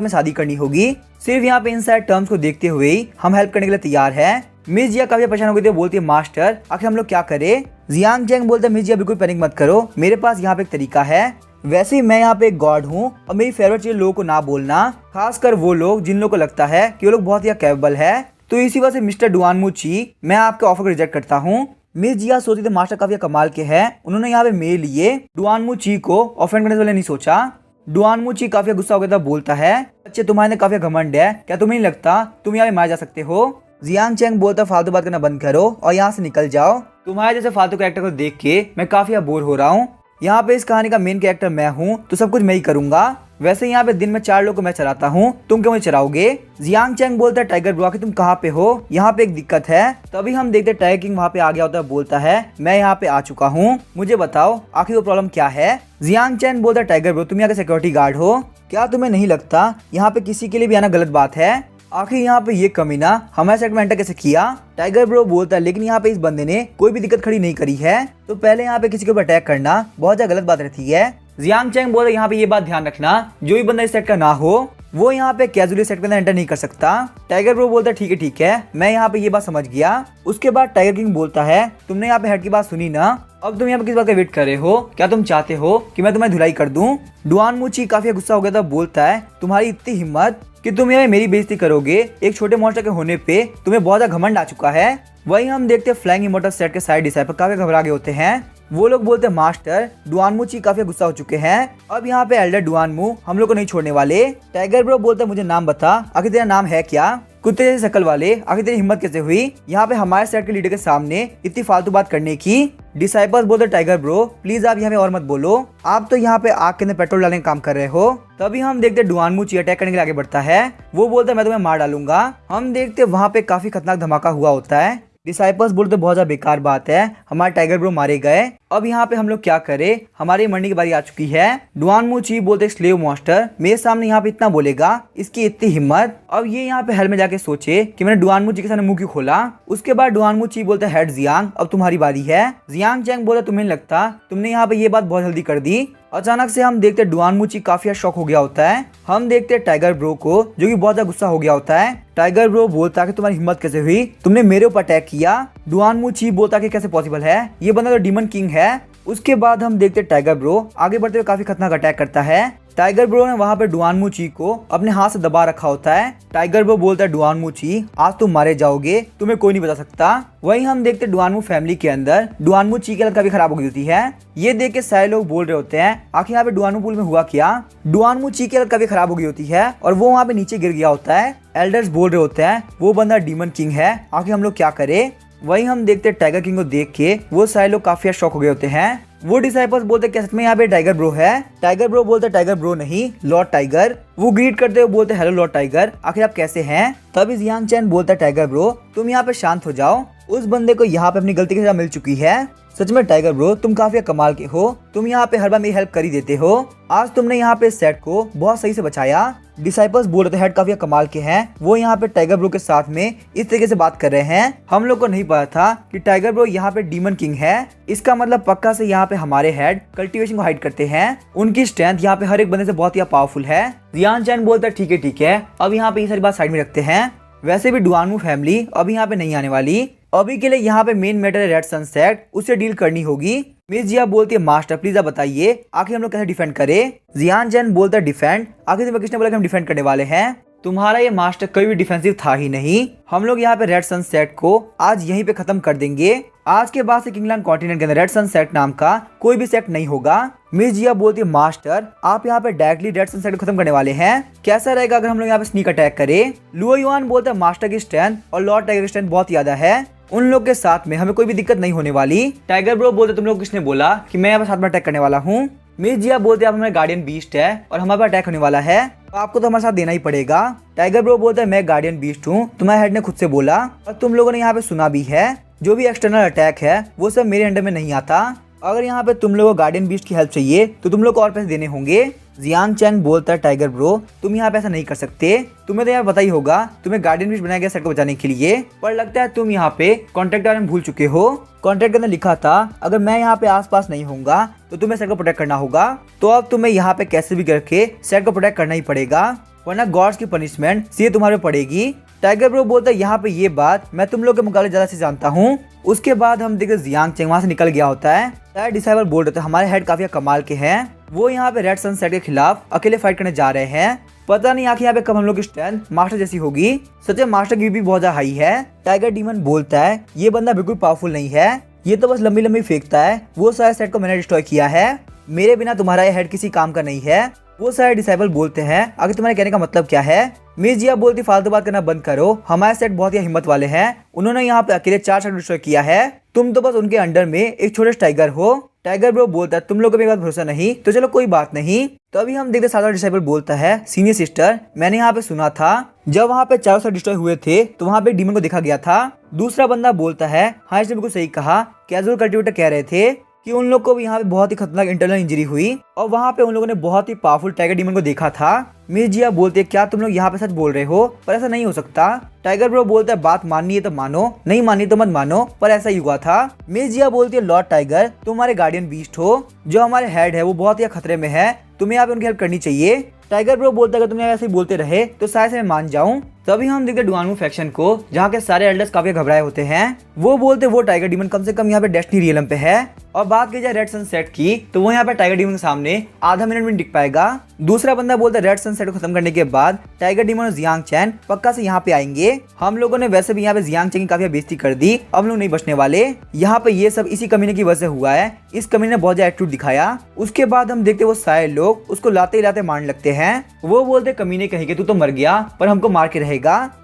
में शादी करनी होगी। सिर्फ यहाँ पे इन सारे टर्म्स को देखते हुए ही हम हेल्प करने के लिए तैयार है। मिस जिया काफी परेशान हो गई थी, बोलती है मास्टर आखिर हम लोग क्या करें। जियांग चैंग बोलते हैं मिस जिया बिल्कुल पैनिक मत करो, मेरे पास यहाँ पे एक तरीका है। वैसे ही मैं यहाँ पे एक गॉड हूँ और मेरी फेवरेट चीज लोगों को ना बोलना, खासकर वो लोग जिन लोगों को लगता है कि वो लोग बहुत ही कैपेबल है। तो इसी वजह से मिस्टर डुआनमू ची मैं आपके ऑफर को रिजेक्ट करता हूँ। मिस जिया सोचती थी मास्टर काफी कमाल के हैं, उन्होंने यहाँ पे मेरे लिए डुआनमू ची को ऑफेंड करने वाले नहीं सोचा। डुआनमू ची काफी गुस्सा हो गया था, बोलता है बच्चे तुम्हारे काफी घमंड है, क्या तुम्हें नहीं लगता तुम यहाँ पे मार जा सकते हो। जियांग चैंग बोलता फालतू बात करना बंद करो और यहाँ से निकल जाओ, तुम्हारे जैसे फालतू कैरेक्टर को देख के मैं काफी बोर हो रहा हूँ। यहाँ पे इस कहानी का मेन कैरेक्टर मैं हूँ तो सब कुछ मैं ही करूंगा। वैसे यहाँ पे दिन में 4 लोगों को मैं चलाता हूँ, तुम क्यों मुझे चलाओगे। जियांग चैंग बोलता है टाइगर ब्रो तुम कहाँ पे हो, यहाँ पे एक दिक्कत है। तभी हम देखते हैं टाइगर किंग वहाँ पे आ गया होता है, बोलता है मैं यहाँ पे आ चुका हूँ, मुझे बताओ आखिर वो प्रॉब्लम क्या है। जियांग चैंग बोलता है टाइगर ब्रो तुम यहाँ के सिक्योरिटी गार्ड हो, क्या तुम्हें नहीं लगता यहाँ पे किसी के लिए भी आना गलत बात है। आखिर यहाँ पे ये कमीना हमारे सेट में एंटर कैसे किया। टाइगर ब्रो बोलता है लेकिन यहाँ पे इस बंदे ने कोई भी दिक्कत खड़ी नहीं करी है, तो पहले यहाँ पे किसी के ऊपर अटैक करना बहुत ज्यादा गलत बात रहती है। जियांग चैंग बोलता है यहाँ पे ये बात ध्यान रखना जो भी बंदा इस सेट का ना हो वो यहाँ पे कैजुअली सेट के अंदर एंटर नहीं कर सकता। टाइगर ब्रो बोलता है ठीक है मैं यहाँ पे ये बात समझ गया। उसके बाद टाइगर किंग बोलता है तुमने यहाँ पे हेड की बात सुनी ना, अब तुम यहाँ पे किस बात का वेट कर रहे हो, क्या तुम चाहते हो कि मैं तुम्हें धुलाई कर दूं। डुआन मूची काफी गुस्सा हो गया था, बोलता है तुम्हारी इतनी हिम्मत कि तुम यहाँ मेरी बेइज्जती करोगे, एक छोटे मॉन्स्टर के होने पे तुम्हें बहुत ज्यादा घमंड आ चुका है। वहीं हम देखते हैं फ्लाइंग इमोर्टल सेट के साइड डिसाइपल काफी घबरा गए होते हैं। वो लोग बोलते हैं मास्टर डुआनमू काफी गुस्सा हो चुके हैं, अब यहाँ पे एल्डर डुआनमू हम लोग को नहीं छोड़ने वाले। टाइगर ब्रो बोलता है मुझे नाम बता, आखिर तेरा नाम है क्या, कुत्ते जैसे शकल वाले, आखिर तेरी हिम्मत कैसे हुई यहाँ पे हमारे सेट के लीडर के सामने इतनी फालतू बात करने की। डिसाइपल्स बोलते टाइगर ब्रो प्लीज आप यहाँ पे और मत बोलो, आप तो यहाँ पे आग के अंदर पेट्रोल डालने का काम कर रहे हो। तभी हम देखते डुआनमू अटैक करने के लिए आगे बढ़ता है, वो बोलता है मैं तुम्हें मार डालूंगा। हम देखते वहाँ पे काफी खतरनाक धमाका हुआ होता है। डिसाइपल्स बोलते बहुत ज्यादा बेकार बात है, हमारे टाइगर ब्रो मारे गए, अब यहाँ पे हम लोग क्या करें, हमारी मरने की बारी आ चुकी है। डुआनमू बोलते स्लेव मॉन्स्टर मेरे सामने यहाँ पे इतना बोलेगा, इसकी इतनी हिम्मत। अब ये यहाँ पे हेल में जाके सोचे कि मैंने डुआनमू के सामने मुंह क्यों खोला। उसके बाद डुआनमू बोलते हेड जियांग अब तुम्हारी बारी है। जियांग चैंग बोलते तुम्हें नहीं लगता तुमने यहाँ पे ये बात बहुत जल्दी कर दी। अचानक से हम देखते डुआनमू काफी शॉक हो गया होता है। हम देखते टाइगर ब्रो को जो कि बहुत ज्यादा गुस्सा हो गया होता है। टाइगर ब्रो बोलता है कि तुम्हारी हिम्मत कैसे हुई, तुमने मेरे ऊपर अटैक किया। डुआनमू बोलता कि कैसे पॉसिबल है, ये बंदा तो डीमन किंग है। उसके बाद हम देखते टाइगर ब्रो आगे बढ़ते हुए काफी खतरनाक अटैक करता है। टाइगर ब्रो ने वहाँ पे डुआनमू को अपने हाथ से दबा रखा होता है। टाइगर ब्रो बोलता है डुआनमू आज तुम मारे जाओगे, तुम्हें कोई नहीं बता सकता। वहीं हम देखते डुआनमू फैमिली के अंदर डुआनमू की हालत काफी खराब हो गई होती है। ये देख के सारे लोग बोल रहे होते हैं आखिर यहाँ पे डुआनमू पूल में हुआ क्या। डुआनमू की हालत काफी खराब हो गई होती है और वो वहाँ पे नीचे गिर गया होता है। एल्डर्स बोल रहे होते हैं वो बंदा डीमन किंग है, आखिर हम लोग क्या करें। वहीं हम देखते टाइगर किंग को देख के वो सारे लोग काफी शॉक हो गए होते हैं। वो डिसाइपल्स बोलते क्या सच में यहाँ पे टाइगर ब्रो है। टाइगर ब्रो बोलते टाइगर ब्रो नहीं लॉर्ड टाइगर। वो ग्रीट करते हुए बोलते हेलो लॉर्ड टाइगर, आखिर आप कैसे हैं। तभी जियांग चैन बोलता टाइगर ब्रो तुम यहाँ पे शांत हो जाओ, उस बंदे को यहाँ पे अपनी गलती की सजा मिल चुकी है। सच में टाइगर ब्रो तुम काफी कमाल के हो, तुम यहाँ पे हर बार मेरी हेल्प कर ही देते हो, आज तुमने यहाँ पे सेट को बहुत सही से बचाया। डिसाइपल्स बोल रहे थे हेड काफी कमाल के हैं, वो यहाँ पे टाइगर ब्रो के साथ में इस तरीके से बात कर रहे हैं। हम लोग को नहीं पता था कि टाइगर ब्रो यहाँ पे डीमन किंग है, इसका मतलब पक्का से यहाँ पे हमारे हेड कल्टीवेशन को हाइड करते हैं। उनकी स्ट्रेंथ यहाँ पे हर एक बंदे से बहुत ही पावरफुल है। जियान चैन बोलता है ठीक है अब यहाँ पे ये सारी बात साइड में रखते हैं। वैसे भी डुआनमू फैमिली अभी यहाँ पे नहीं आने वाली, अभी के लिए यहाँ पे मेन मैटर है रेड सनसेट, उसे डील करनी होगी। मिस जिया बोलती है मास्टर प्लीज आप बताइए आखिर हम लोग कैसे डिफेंड करें। जियान जैन बोलता है डिफेंड, आखिर तुम्हें किसने बोला कि हम डिफेंड करने वाले हैं, तुम्हारा ये मास्टर कभी भी डिफेंसिव था ही नहीं। हम लोग यहाँ पे रेड सनसेट को आज यहीं पे खत्म कर देंगे, आज के बाद से किंगलैंड कॉन्टिनेंट के अंदर रेड सनसेट नाम का कोई भी सेट नहीं होगा। मिस जिया बोलती है मास्टर आप यहाँ पे डायरेक्टली रेड सनसेट को खत्म करने वाले हैं, कैसा रहेगा अगर हम लोग यहाँ पे स्नीक अटैक करें। लुओ युआन बोलता है मास्टर की स्ट्रेंथ और लॉर्ड टाइगर की स्ट्रेंथ बहुत ज्यादा है, उन लोग के साथ में हमें कोई भी दिक्कत नहीं होने वाली। टाइगर ब्रो बोलते तुम लोग किसने बोला कि मैं यहाँ पे साथ में अटैक करने वाला हूँ। मिस जिया बोलते आप हमारे गार्डियन बीस्ट है और हमारे पास अटैक होने वाला है, तो आपको तो हमारे साथ देना ही पड़ेगा। टाइगर ब्रो बोलता है मैं गार्डियन बीस्ट हूँ, तुम्हारे हेड ने खुद से बोला और तुम लोगों ने यहाँ पे सुना भी है, जो भी एक्सटर्नल अटैक है वो सब मेरे अंडर में नहीं आता। अगर यहाँ पे तुम लोगों को गार्डियन बीस्ट की हेल्प चाहिए तो तुम लोग को और पैसे देने होंगे। जियांग चैंग बोलता है टाइगर ब्रो तुम यहाँ पे ऐसा नहीं कर सकते, तुम्हें तो यार पता ही होगा तुम्हें गार्डियन बीस्ट बनाया गया सेट को बचाने के लिए, पर लगता है तुम यहाँ पे कॉन्ट्रैक्ट के बारे में भूल चुके हो। कॉन्ट्रैक्ट के अंदर लिखा था अगर मैं यहाँ पे आसपास नहीं होऊंगा तो तुम्हें सेट को प्रोटेक्ट करना होगा, तो अब तुम्हें यहाँ पे कैसे भी करके सेट को प्रोटेक्ट करना ही पड़ेगा, वरना गॉड्स की पनिशमेंट सीधे तुम्हारे पड़ेगी। टाइगर ब्रो बोलता है यहाँ पे ये बात मैं तुम लोग के मुकाबले ज्यादा से जानता हूँ। उसके बाद हम देखते जियांग चैंग वहाँ से निकल गया होता है। सारे डिसाइपल बोल रहे थे हमारे हेड काफी कमाल के हैं, वो यहाँ पे रेड सनसेट के खिलाफ अकेले फाइट करने जा रहे हैं, पता नहीं आखिर यहाँ पे कब हम लोग की स्ट्रेंथ मास्टर जैसी होगी। सच में मास्टर की भी बहुत ज्यादा हाई है। टाइगर डीमन बोलता है ये बंदा बिल्कुल पावरफुल नहीं है, ये तो बस लंबी लंबी फेंकता है, वो सारे सेट को मैंने डिस्ट्रॉय किया है, मेरे बिना तुम्हारा ये हेड किसी काम का नहीं है। वो सारे डिसाइपल बोलते हैं आगे तुम्हारे कहने का मतलब क्या है। मिस जिया बोलती फालतू बात करना बंद करो, हमारे सेट बहुत ही हिम्मत वाले हैं, उन्होंने यहाँ पे अकेले 4 सेट डिस्ट्रॉय किया है, तुम तो बस उनके अंडर में एक छोटे टाइगर हो। टाइगर ब्रो बोलता है तुम लोगों को मेरी बात भरोसा नहीं तो चलो कोई बात नहीं। तो अभी हम देखते सारा डिसाइपल बोलता है सीनियर सिस्टर मैंने यहाँ पे सुना था जब वहाँ पे 4 सेट डिस्ट्रॉय हुए थे तो वहाँ पे डीमन को देखा गया था। दूसरा बंदा बोलता है हाँ इसने बिल्कुल सही कहा, कैजुअल कल्टिवेटर कह रहे थे कि उन लोग को भी यहाँ पे बहुत ही खतरनाक इंटरनल इंजरी हुई और वहाँ पे उन लोगों ने बहुत ही पावरफुल टाइगर डीमन को देखा था। मिस जिया बोलते क्या तुम लोग यहाँ पे सच बोल रहे हो, पर ऐसा नहीं हो सकता। टाइगर ब्रो बोलता है बात माननी है तो मानो, नहीं माननी तो मत मानो, पर ऐसा ही हुआ था। मिस जिया बोलती है लॉर्ड टाइगर तुम हमारे गार्डियन बीस्ट हो, जो हमारे हेड है वो बहुत ही खतरे में है, तुम्हें यहाँ पे उनकी हेल्प करनी चाहिए। टाइगर ब्रो बोलता है अगर तुम ऐसे ही बोलते रहे तो शायद से मैं मान जाऊं। तभी हम देखते डुआनू फैक्शन को, जहाँ के सारे एल्डर्स काफी घबराए होते हैं। वो बोलते वो टाइगर डीमन कम से कम यहाँ पे डेस्टिनी रियलम पे है। और बात की जाए रेड सनसेट की तो वो यहाँ पे टाइगर डीमन के सामने आधा मिनट में टिक पाएगा। दूसरा बंदा बोलता है रेड सनसेट को खत्म करने के बाद टाइगर डीमन और जियांग चैन पक्का से यहाँ पे आएंगे। हम लोगों ने वैसे भी यहाँ पे जियांग चैन की काफी बेइज्जती कर दी, अब लोग नहीं बचने वाले। यहाँ पे ये सब इसी कमीने की वजह से हुआ है, इस कमीने ने बहुत ज्यादा एटीट्यूड दिखाया। उसके बाद हम देखते वो सारे लोग उसको लाते लाते मारने लगते हैं। वो बोलते कमीने कहेंगे तू तो मर गया पर हमको मार के रहेगा।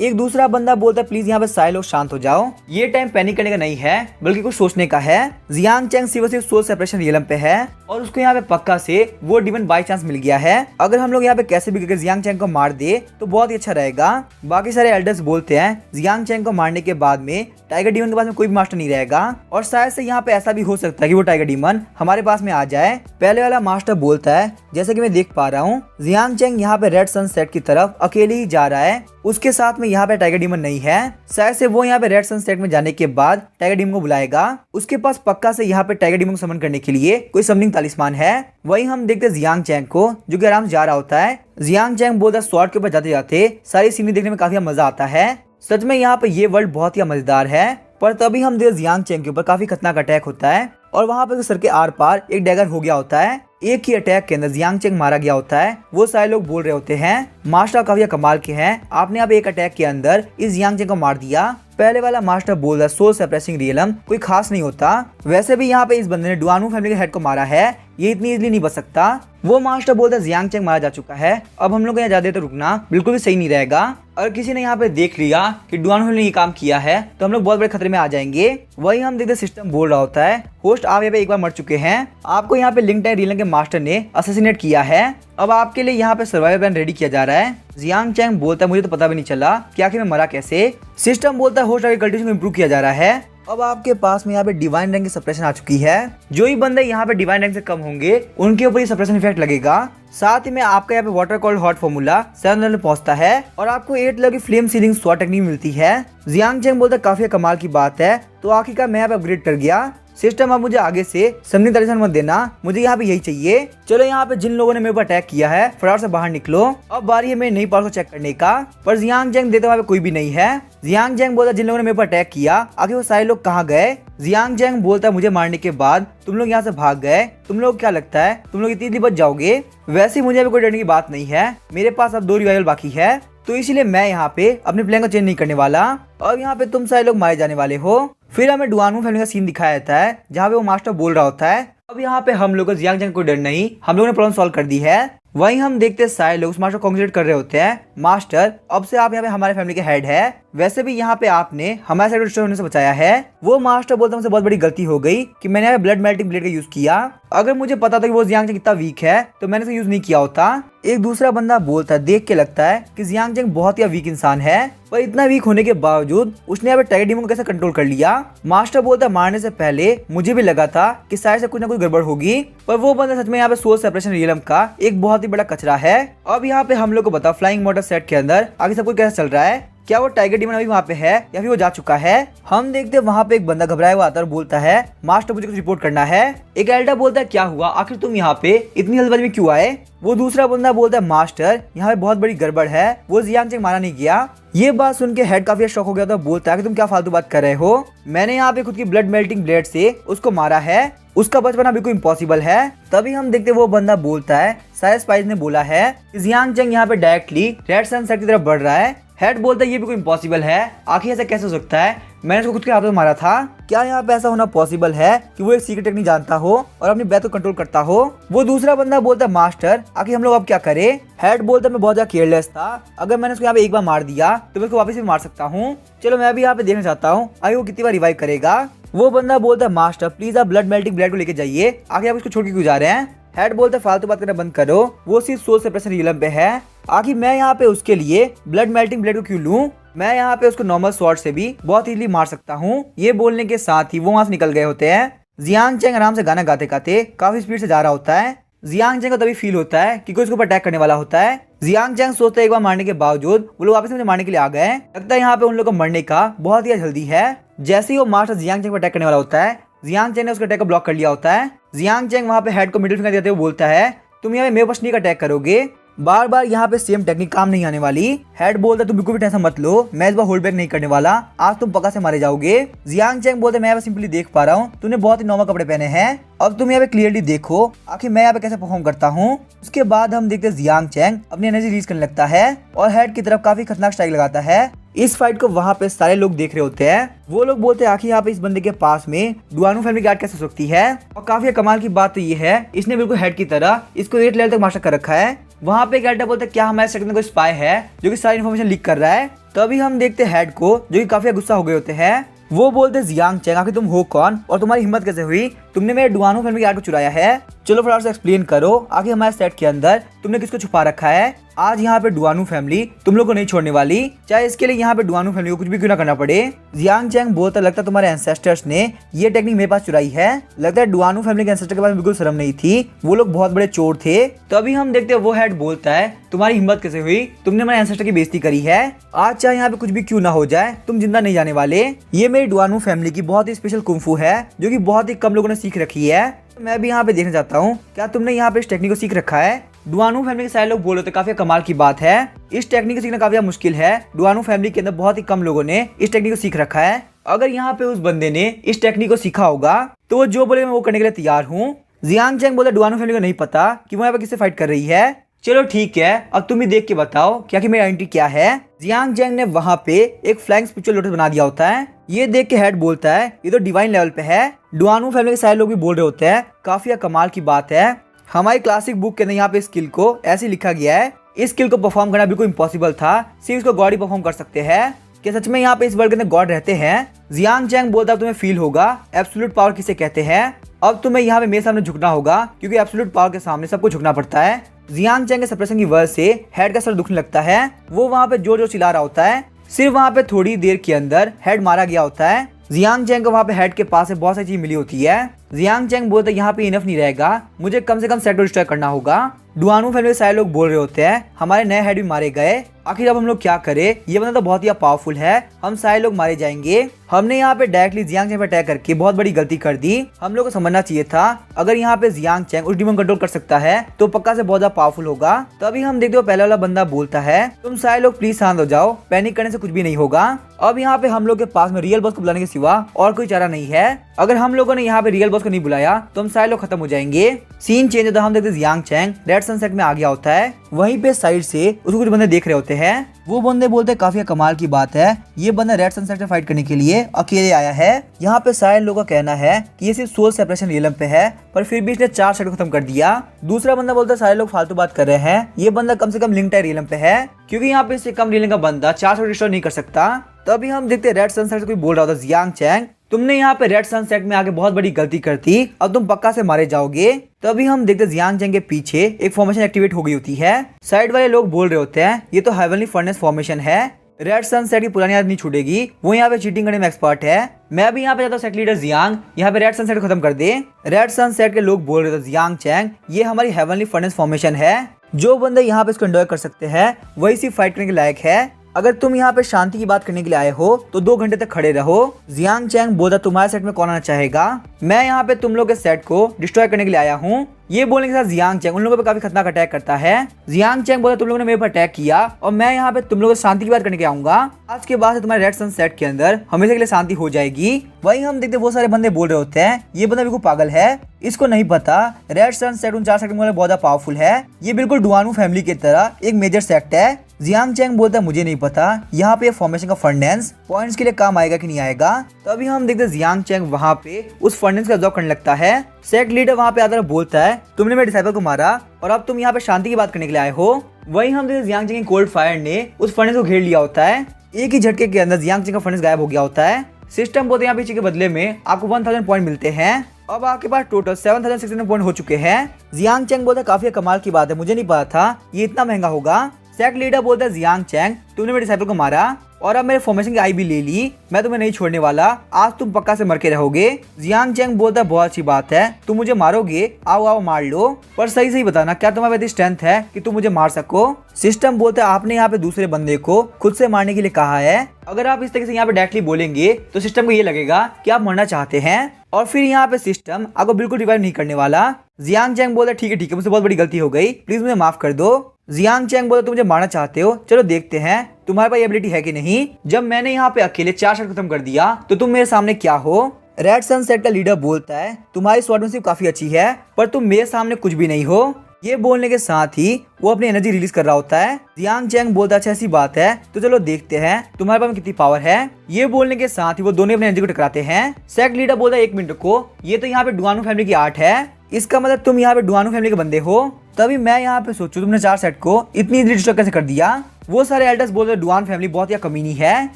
एक दूसरा बंदा बोलता है प्लीज यहाँ पे सारे लोग शांत हो जाओ, ये टाइम पैनिक करने का नहीं है बल्कि कुछ सोचने का है। जियांग चैंग सिर्फ सोल सेपरेशन रियलम पे है और उसको यहाँ पे पक्का से वो डीमन बाई चांस मिल गया है। अगर हम लोग यहाँ पे कैसे भी करके जियांग चैंग को मार दे तो बहुत ही अच्छा रहेगा। बाकी सारे एल्डर्स बोलते हैं जियांग चैंग को मारने के बाद में टाइगर डीमन के पास में कोई भी मास्टर नहीं रहेगा और शायद से यहाँ पे ऐसा भी हो सकता है कि वो टाइगर डीमन हमारे पास में आ जाए। पहले वाला मास्टर बोलता है जैसे कि मैं देख पा रहा हूँ जियांग चैंग यहाँ पे रेड सनसेट की तरफ अकेले ही जा रहा है, उसके साथ में यहाँ पे टाइगर डीमन नहीं है। शायद से वो यहाँ पे रेड सनसेट में जाने के बाद टाइगर डीमन को बुलाएगा। उसके पास पक्का से यहाँ पे टाइगर डीमन को समन करने के लिए कोई समनिंग तालिस्मान है। वही हम देखते जियांग चैंग को जो कि आराम से जा रहा होता है। जियांग चैंग बोलता है स्वॉर्ड के ऊपर जाते जाते सारी सीनरी देखने में काफी मजा आता है। सच में यहाँ पे ये वर्ल्ड बहुत ही मजेदार है। पर तभी हम देखते जियांग चैंग के ऊपर काफी खतरनाक अटैक होता है और वहाँ पे सर के आर पार एक डैगर हो गया होता है। एक ही अटैक के अंदर जियांग चैंग मारा गया होता है। वो सारे लोग बोल रहे होते हैं मास्टर काफी कमाल के हैं, आपने अब एक अटैक के अंदर इस जियांग चैंग को मार दिया। पहले वाला मास्टर बोल रहा सोल सप्रेसिंग रियलम कोई खास नहीं होता, वैसे भी यहाँ पे इस बंदे ने डुआनू फैमिली के हेड को मारा है, ये इतनी इजीली नहीं बच सकता। वो मास्टर बोलता है जियांग चैंग मारा जा चुका है, अब हम लोग यहाँ ज्यादा तो रुकना बिल्कुल भी सही नहीं रहेगा। अगर किसी ने यहाँ पे देख लिया कि डुआनू फैमिली ने ये काम किया है तो हम लोग बहुत बड़े खतरे में आ जाएंगे। वही हम देखते सिस्टम बोल रहा होता है होस्ट आप यहाँ पे एक बार मर चुके हैं, आपको यहाँ पे लिंक्डइन रियलम के मास्टर ने असैसिनेट किया है, अब आपके लिए यहाँ पे सर्वाइवल प्लान रेडी किया जा रहा है। जियांग चैंग बोलता है मुझे तो पता भी नहीं चला कि आखिर मैं मरा कैसे। सिस्टम बोलता है होस्ट कल्टिवेशन को इंप्रूव किया जा रहा है। अब आपके पास में यहाँ पे डिवाइन रैंक की सप्रेशन आ चुकी है, जो ही बंदे यहाँ पे डिवाइन रैंक से कम होंगे उनके ऊपर ये सप्रेशन इफेक्ट लगेगा। साथ ही में आपका यहाँ पे water called hot formula 7 level पहुंचता है और आपको 8 लेवल की फ्लेम सीलिंग स्वॉट टेक्निक मिलती है। जियांग चैंग बोलता है काफी कमाल की बात है, तो आखिरकार मैं यहाँ पे अपग्रेड कर गया। सिस्टम अब मुझे आगे से समझने तरीके मत देना, मुझे यहाँ पे यही चाहिए। चलो यहाँ पे जिन लोगों ने मेरे ऊपर अटैक किया है फटाफट से बाहर निकलो। अब बारी है मेरे नई पावर को चेक करने का, पर जियांग चैंग देते वहाँ पे कोई भी नहीं है। जियांग चैंग बोलता जिन लोगों ने मेरे ऊपर अटैक किया आखिर वो सारे लोग कहाँ गए। जियांग चैंग बोलता है मुझे मारने के बाद तुम लोग यहाँ से भाग गए, तुम लोग क्या लगता है तुम लोग इतनी बच जाओगे। वैसे मुझे अभी कोई डरने की बात नहीं है, मेरे पास अब 2 रिवाइवल बाकी है, तो इसीलिए मैं यहाँ पे अपने प्लान को चेंज नहीं करने वाला। और यहाँ पे तुम सारे लोग मारे जाने वाले हो। फिर हमें डुआनू फैमिली का सीन दिखाया जाता है जहाँ पे वो मास्टर बोल रहा होता है अब यहाँ पे हम लोग को जियांग चैंग को डर नहीं, हम लोगों ने प्रॉब्लम सॉल्व कर दी है। वहीं हम देखते हैं सारे लोग उस मास्टर को कांग्रेचुलेट कर रहे होते हैं, मास्टर अब से आप यहाँ पे हमारे फैमिली के हेड है, वैसे भी यहाँ पे आपने हमारे साइड डिस्ट्रॉय होने से बचाया है। वो मास्टर बोलता है मुझसे बहुत बड़ी गलती हो गई कि मैंने यहाँ ब्लड मेल्टिंग ब्लेड का यूज किया, अगर मुझे पता था कि वो जियांग चैंग कितना वीक है तो मैंने इसे यूज नहीं किया होता। एक दूसरा बंदा बोलता है देख के लगता है कि जियांग चैंग बहुत ही वीक इंसान है, पर इतना वीक होने के बावजूद उसने यहाँ पे टाइगर डीमन को कैसे कंट्रोल कर लिया। मास्टर बोलता है मारने से पहले मुझे भी लगा था कि शायद से कुछ ना कुछ गड़बड़ होगी, पर वो बंदा सच में यहाँ पे सोल सेपरेशन रियलम का एक बहुत ही बड़ा कचरा है। अब यहाँ पे हम लोग को बताओ फ्लाइंग मोटर सेट के अंदर आगे सब कुछ कैसे चल रहा है, क्या वो टाइगर डीमन अभी वहाँ पे है या फिर वो जा चुका है। हम देखते हैं वहाँ पे एक बंदा घबराया हुआ आता है और बोलता है मास्टर मुझे कुछ रिपोर्ट करना है। एक एल्डर बोलता है क्या हुआ, आखिर तुम यहाँ पे इतनी जल्दबाजी में क्यों आए। वो दूसरा बंदा बोलता है मास्टर यहाँ पे बहुत बड़ी गड़बड़ है, वो जियांग चैंग मारा नहीं गया। ये बात सुन के हेड काफी शॉक हो गया था, बोलता है कि तुम क्या फालतू बात कर रहे हो, मैंने यहाँ पे खुद की ब्लड मेल्टिंग ब्लेड से उसको मारा है, उसका बचपना बिल्कुल इम्पॉसिबल है। तभी हम देखते वो बंदा बोलता है शायद स्पाइस ने बोला है कि जियांग चैंग यहाँ पे डायरेक्टली रेड सनसेट की तरफ बढ़ रहा है। हेड बोलता है ये बिल्कुल इम्पॉसिबल है, आखिर ऐसा कैसे हो सकता है, मैंने उसको खुद के हाथों में मारा था, क्या यहाँ पे ऐसा होना पॉसिबल है कि वो एक सीक्रेट टेक्निक जानता हो और अपनी ब्रेथ को कंट्रोल करता हो। वो दूसरा बंदा बोलता है मास्टर आखिर हम लोग अब क्या करें। हेड बोलता है मैं बहुत ज्यादा केयरलेस था, अगर मैंने उसको यहाँ पे एक बार मार दिया तो मैं उसको वापस भी मार सकता हूँ, चलो मैं भी यहाँ पे देखना चाहता हूँ आगे वो कितनी बार रिवाइव करेगा। वो बंदा बोलता है मास्टर प्लीज आप ब्लड मेल्टिंग ब्लेड को लेके जाइए, आखिर आप उसको छोड़ के क्यों जा रहे हैं। हेड बोलता है फालतू बात करना बंद करो, वो सिर्फ सोल सेपरेशन रियलम पे है, आखिर मैं यहाँ पे उसके लिए ब्लड मेल्टिंग ब्लेड को क्यों लूं, मैं यहाँ पे उसको नॉर्मल स्वॉर्ड से भी बहुत इजीली मार सकता हूँ। ये बोलने के साथ ही वो वहां से निकल गए होते हैं। जियांग चैंग आराम से गाना गाते गाते काफी स्पीड से जा रहा होता है। जियांग चैंग को तभी फील होता है कि कोई उसके ऊपर अटैक करने वाला होता है। जियांग चैंग सोचता है एक बार मारने के बावजूद वो लोग वापस मुझे मारने के लिए आ गए। लगता है यहाँ पे उन लोगों को मरने का बहुत ही जल्दी है। जैसे ही वो मास्टर जियांग चैंग पर अटैक करने वाला होता है, जियांग चैंग ने उसके अटैक को ब्लॉक कर लिया होता है। जियांग चैंग वहाँ पे हेड को मिडिल फिंगर देते हुए बोलता है, तुम यहाँ पे मेरे पर स्नीक अटैक करोगे। बार बार यहाँ पे सेम टेक्निक काम नहीं आने वाली। हेड बोलता है तुम बिल्कुल भी टेंशन मत लो, मैं इस बार होल्ड बैक नहीं करने वाला, आज तुम पक्का से मारे जाओगे। जियांग चैंग बोलते मैं सिंपली देख पा रहा हूँ तूने बहुत ही नॉर्मल कपड़े पहने हैं, अब तुम यहाँ पे क्लियरली देखो आखिर मैं यहाँ पे कैसे परफॉर्म करता हूँ। उसके बाद हम देखते हैं जियांग चैंग अपनी एनर्जी रिलीज करने लगता है और हेड की तरफ काफी खतरनाक स्ट्राइक लगाता है। इस फाइट को वहाँ पे सारे लोग देख रहे होते हैं। वो लोग बोलते हैं आखिर यहाँ पे इस बंदे के पास में डुआनू फैमिली गार्ड कैसे हो सकती है। और काफी कमाल की बात तो ये है इसने बिल्कुल हेड की तरह इसको 8 लेवल तक मास्टर कर रखा है। वहाँ पे कैरेक्टर बोलते हैं क्या हमारे सेक्टर में कोई स्पाई है जो कि सारी इन्फॉर्मेशन लीक कर रहा है। तभी हम देखते हेड को जो कि काफी गुस्सा हो गए होते हैं। वो बोलते जियांग चैंग आखिर तुम हो कौन और तुम्हारी हिम्मत कैसे हुई, तुमने मेरे डुआनू फैमिली गार्ड को चुराया है। चलो फटाफट से एक्सप्लेन करो आखिर हमारे सेट के अंदर तुमने किसको छुपा रखा है। आज यहाँ पे डुआनू फैमिली तुम लोग को नहीं छोड़ने वाली, चाहे इसके लिए यहाँ पे डुआनू फैमिली को कुछ भी क्यों ना करना पड़े। जियांग चैंग बोलता लगता है तुम्हारे एंसेस्टर्स ने ये टेक्निक मेरे पास चुराई है। लगता है डुआनू फैमिली के एंसेस्टर के पास बिल्कुल शर्म नहीं थी, वो लोग बहुत बड़े चोर थे। तो अभी हम देखते हैं वो हेड बोलता है तुम्हारी हिम्मत कैसे हुई, तुमने हमारे एंसेस्टर की बेइज्जती करी है। आज चाहे यहाँ पे कुछ भी क्यों ना हो जाए तुम जिंदा नहीं जाने वाले। ये मेरी डुआनू फैमिली की बहुत ही स्पेशल कुंफू है जो कि बहुत ही कम लोगों ने सीख रखी है। मैं भी यहाँ पे देखना चाहता हूँ क्या तुमने यहाँ पे इस टेक्निक को सीख रखा है। डुआनू फैमिली के सारे लोग बोल रहे थे काफी कमाल की बात है, इस टेक्निक को सीखना काफी मुश्किल है। डुआनू फैमिली के अंदर बहुत ही कम लोगों ने इस टेक्निक को सीख रखा है। अगर यहाँ पे उस बंदे ने इस टेक्निक को सीखा होगा तो वो जो बोले मैं वो करने के लिए तैयार हूँ। जियांग चैंग बोले डुआनू फैमिली को नहीं पता कि वो यहाँ पे किससे फाइट कर रही है। चलो ठीक है अब तुम ही देख के बताओ क्या कि मेरी आइडेंटिटी क्या है। जियांग चैंग ने वहाँ पे एक फ्लाइंग स्पिरिचुअल लोटस बना दिया होता है। ये देख के हेड बोलता है ये तो डिवाइन लेवल पे है। डुआनू फैमिली के सारे लोग भी बोल रहे होते हैं काफी कमाल की बात है। हमारी क्लासिक बुक के अंदर यहाँ पे स्किल को ऐसे लिखा गया है, इस स्किल को परफॉर्म करना बिल्कुल इम्पॉसिबल था, सिर्फ इसको गॉड ही परफॉर्म कर सकते हैं। क्या सच में यहाँ पे इस वर्ल्ड के अंदर गॉड रहते हैं। जियांग चैंग बोलता तुम्हें फील होगा एब्सोल्यूट पावर किसे कहते हैं। अब तुम्हें यहाँ पे मेरे सामने झुकना होगा क्योंकि एब्सोल्यूट पावर के सामने सबको झुकना पड़ता है। जियांग चैंग के सप्रेशन की वजह से हेड का सर दुखने लगता है। वो वहाँ पे जोर जोर चिल्ला रहा होता है। सिर्फ वहाँ पे थोड़ी देर के अंदर हेड मारा गया होता है। जियांग चैंग को वहाँ पे हेड के पास से बहुत सारी चीज मिली होती है। जियांग चैंग बोलते यहाँ पे इनफ नहीं रहेगा, मुझे कम से कम सेट को डिस्ट्रॉय करना होगा। डुआनू फैमिली के सारे लोग बोल रहे होते हैं हमारे नए हेड भी मारे गए, आखिर अब हम लोग क्या करें, ये बंदा तो बहुत ही पावरफुल है, हम सारे लोग मारे जाएंगे। हमने यहाँ पे डायरेक्टली जियांग चैंग पे अटैक करके बहुत बड़ी गलती कर दी। हम लोग को समझना चाहिए था अगर यहाँ पे जियांग चैंग उस डीमन कंट्रोल कर सकता है तो पक्का से बहुत ज्यादा पावरफुल होगा। तभी हम देखते हो पहले वाला बंदा बोलता है तुम सारे लोग प्लीज शांत हो जाओ, पैनिक करने से कुछ भी नहीं होगा। अब यहाँ पे हम लोग के पास में रियल बॉस को बुलाने के सिवा और कोई चारा नहीं है। अगर हम लोगों ने यहाँ पे रियल बॉस को नहीं बुलाया तो हम सारे लोग खत्म हो जाएंगे। सीन चेंज होता है, हम देखते हैं जियांग चैंग रेड सनसेट में आ गया होता है। वहीं पे साइड से उसको कुछ बंदे देख रहे होते हैं। वो बंदे बोलते हैं काफी कमाल की बात है, ये बंदा रेड सनसेट से फाइट करने के लिए अकेले आया है। यहाँ पे सारे लोगों का कहना है कि ये सिर्फ सोल सेपरेशन रियलम पे है, पर फिर भी इसने 4 सेट खत्म कर दिया। दूसरा बंदा बोलता है सारे लोग फालतू बात कर रहे हैं, ये बंदा कम से कम लिंक टाइप रियलम पे है क्योंकि यहाँ पे इससे कम रियलम का बंदा 4 सेट डिस्ट्रॉय नहीं कर सकता। तभी हम देखते रेड सनसेट से कोई बोल रहा था जियांग चैंग तुमने यहाँ पे रेड सनसेट में आके बहुत बड़ी गलती कर दी, अब तुम पक्का से मारे जाओगे। तभी हम देखते जियांग चैंग के पीछे एक फॉर्मेशन एक्टिवेट हो गई होती है। साइड वाले लोग बोल रहे होते हैं ये तो हेवनली फर्नेस फॉर्मेशन है, रेड सनसेट की पुरानी याद नहीं छूटेगी, वो यहाँ पे चीटिंग करने में एक्सपर्ट है। मैं भी यहाँ पे जाता हूँ सेट लीडर जियांग यहाँ पे रेड सनसेट खत्म कर दे। रेड सनसेट के लोग बोल रहे थे जियांग चैंग ये हमारी हेवनली फर्नेस फॉर्मेशन है, जो बंदे यहाँ पे इसको एंजॉय कर सकते हैं वही सिर्फ फाइट करने के लायक है। अगर तुम यहाँ पे शांति की बात करने के लिए आए हो तो 2 घंटे तक खड़े रहो। जियांग चैंग बोला तुम्हारे सेट में कौन आना चाहेगा, मैं यहाँ पे तुम लोग के सेट को डिस्ट्रॉय करने के लिए आया हूँ। ये बोलने के साथ जियांग चैंग उन लोगों पे काफी खतरनाक अटैक करता है। जियांग चैंग बोला तुम लोगों ने मेरे पर अटैक किया और मैं यहाँ पे तुम लोगों से शांति की बात करने के आऊंगा, आज के बाद से तुम्हारे रेड सनसेट के अंदर हमेशा के लिए शांति हो जाएगी। वही हम देखते वो सारे बंदे बोल रहे होते हैं ये बंदा बिल्कुल पागल है, इसको नहीं पता रेड सनसेट उन 4 सेट में बहुत पावरफुल है, ये बिल्कुल डुआनू फैमिली की तरह एक मेजर सेक्ट है। जियांग चैंग बोलता है मुझे नहीं पता यहाँ पे फॉर्मेशन का फर्नेंस पॉइंट्स के लिए काम आएगा कि नहीं आएगा। तभी हम देखते जियांग चैंग वहाँ पे उस फर्नेंस का ऑब्जर्व करने लगता है। सेक्ट लीडर वहाँ पे आकर बोलता है तुमने मेरे डिसाइपल को मारा और अब तुम यहाँ पे शांति की बात करने के लिए आए हो। वही हम देखते जियांग चैंग की कोल्ड फायर ने उस फर्नेंस को घेर लिया होता है। एक ही झटके के अंदर जियांग चैंग का फर्नेंस गायब हो गया होता है। सिस्टम बोलते यहाँ पीछे के बदले में आपको 1000 पॉइंट मिलते हैं। अब आपके पास टोटल 7600 पॉइंट हो चुके हैं। जियांग चैंग बोलता है काफी कमाल की बात है, मुझे नहीं पता था ये इतना महंगा होगा। सेक्ट लीडर बोलता है जियांग चैंग तुमने मेरे डिसाइपल को मारा और अब मेरे फॉर्मेशन की आई भी ले ली, मैं तुम्हें नहीं छोड़ने वाला, आज तुम पक्का से मर के रहोगे। जियांग चैंग बोलता है बहुत अच्छी बात है, तुम मुझे मारोगे, आओ आओ मार लो, पर सही सही बताना क्या तुम्हारे पास स्ट्रेंथ है कि तुम मुझे मार सको। सिस्टम बोलता है आपने यहाँ पे दूसरे बंदे को खुद से मारने के लिए कहा है, अगर आप इस तरीके से यहाँ पे डायरेक्टली बोलेंगे तो सिस्टम को ये लगेगा कि आप मरना चाहते हैं और फिर यहाँ पे सिस्टम आपको बिल्कुल रिवाइव नहीं करने वाला। जियांग चैंग बोलता है ठीक है मुझसे बहुत बड़ी गलती हो गई, प्लीज मुझे माफ कर दो। जियांग चैंग बोलता तुम मुझे मारना चाहते हो, चलो देखते हैं तुम्हारे पास एबिलिटी है कि नहीं। जब मैंने यहाँ पे अकेले 4 शॉट खत्म कर दिया तो तुम मेरे सामने क्या हो। रेड सनसेट का लीडर बोलता है तुम्हारी स्वॉर्डमैनशिप काफी अच्छी है पर तुम मेरे सामने कुछ भी नहीं हो। ये बोलने के साथ ही वो अपनी एनर्जी रिलीज कर रहा होता है। जियांग चैंग बोलता है अच्छा ऐसी बात है तो चलो देखते हैं तुम्हारे पास में कितनी पावर है। ये बोलने के साथ ही वो दोनों अपनी एनर्जी को टकराते हैं। सेक्ट लीडर बोलता है 1 मिनट को, ये तो यहाँ पे डुआनो फैमिली की आर्ट है, इसका मतलब तुम यहाँ पे डुआनो फैमिली के बंदे हो। तभी मैं यहाँ पे सोचूं तुमने 4 सेट को इतनी इजीली डिस्ट्रॉय कैसे कर दिया। वो सारे एल्डर्स बोल रहे डुआन फैमिली बहुत ही कमीनी है,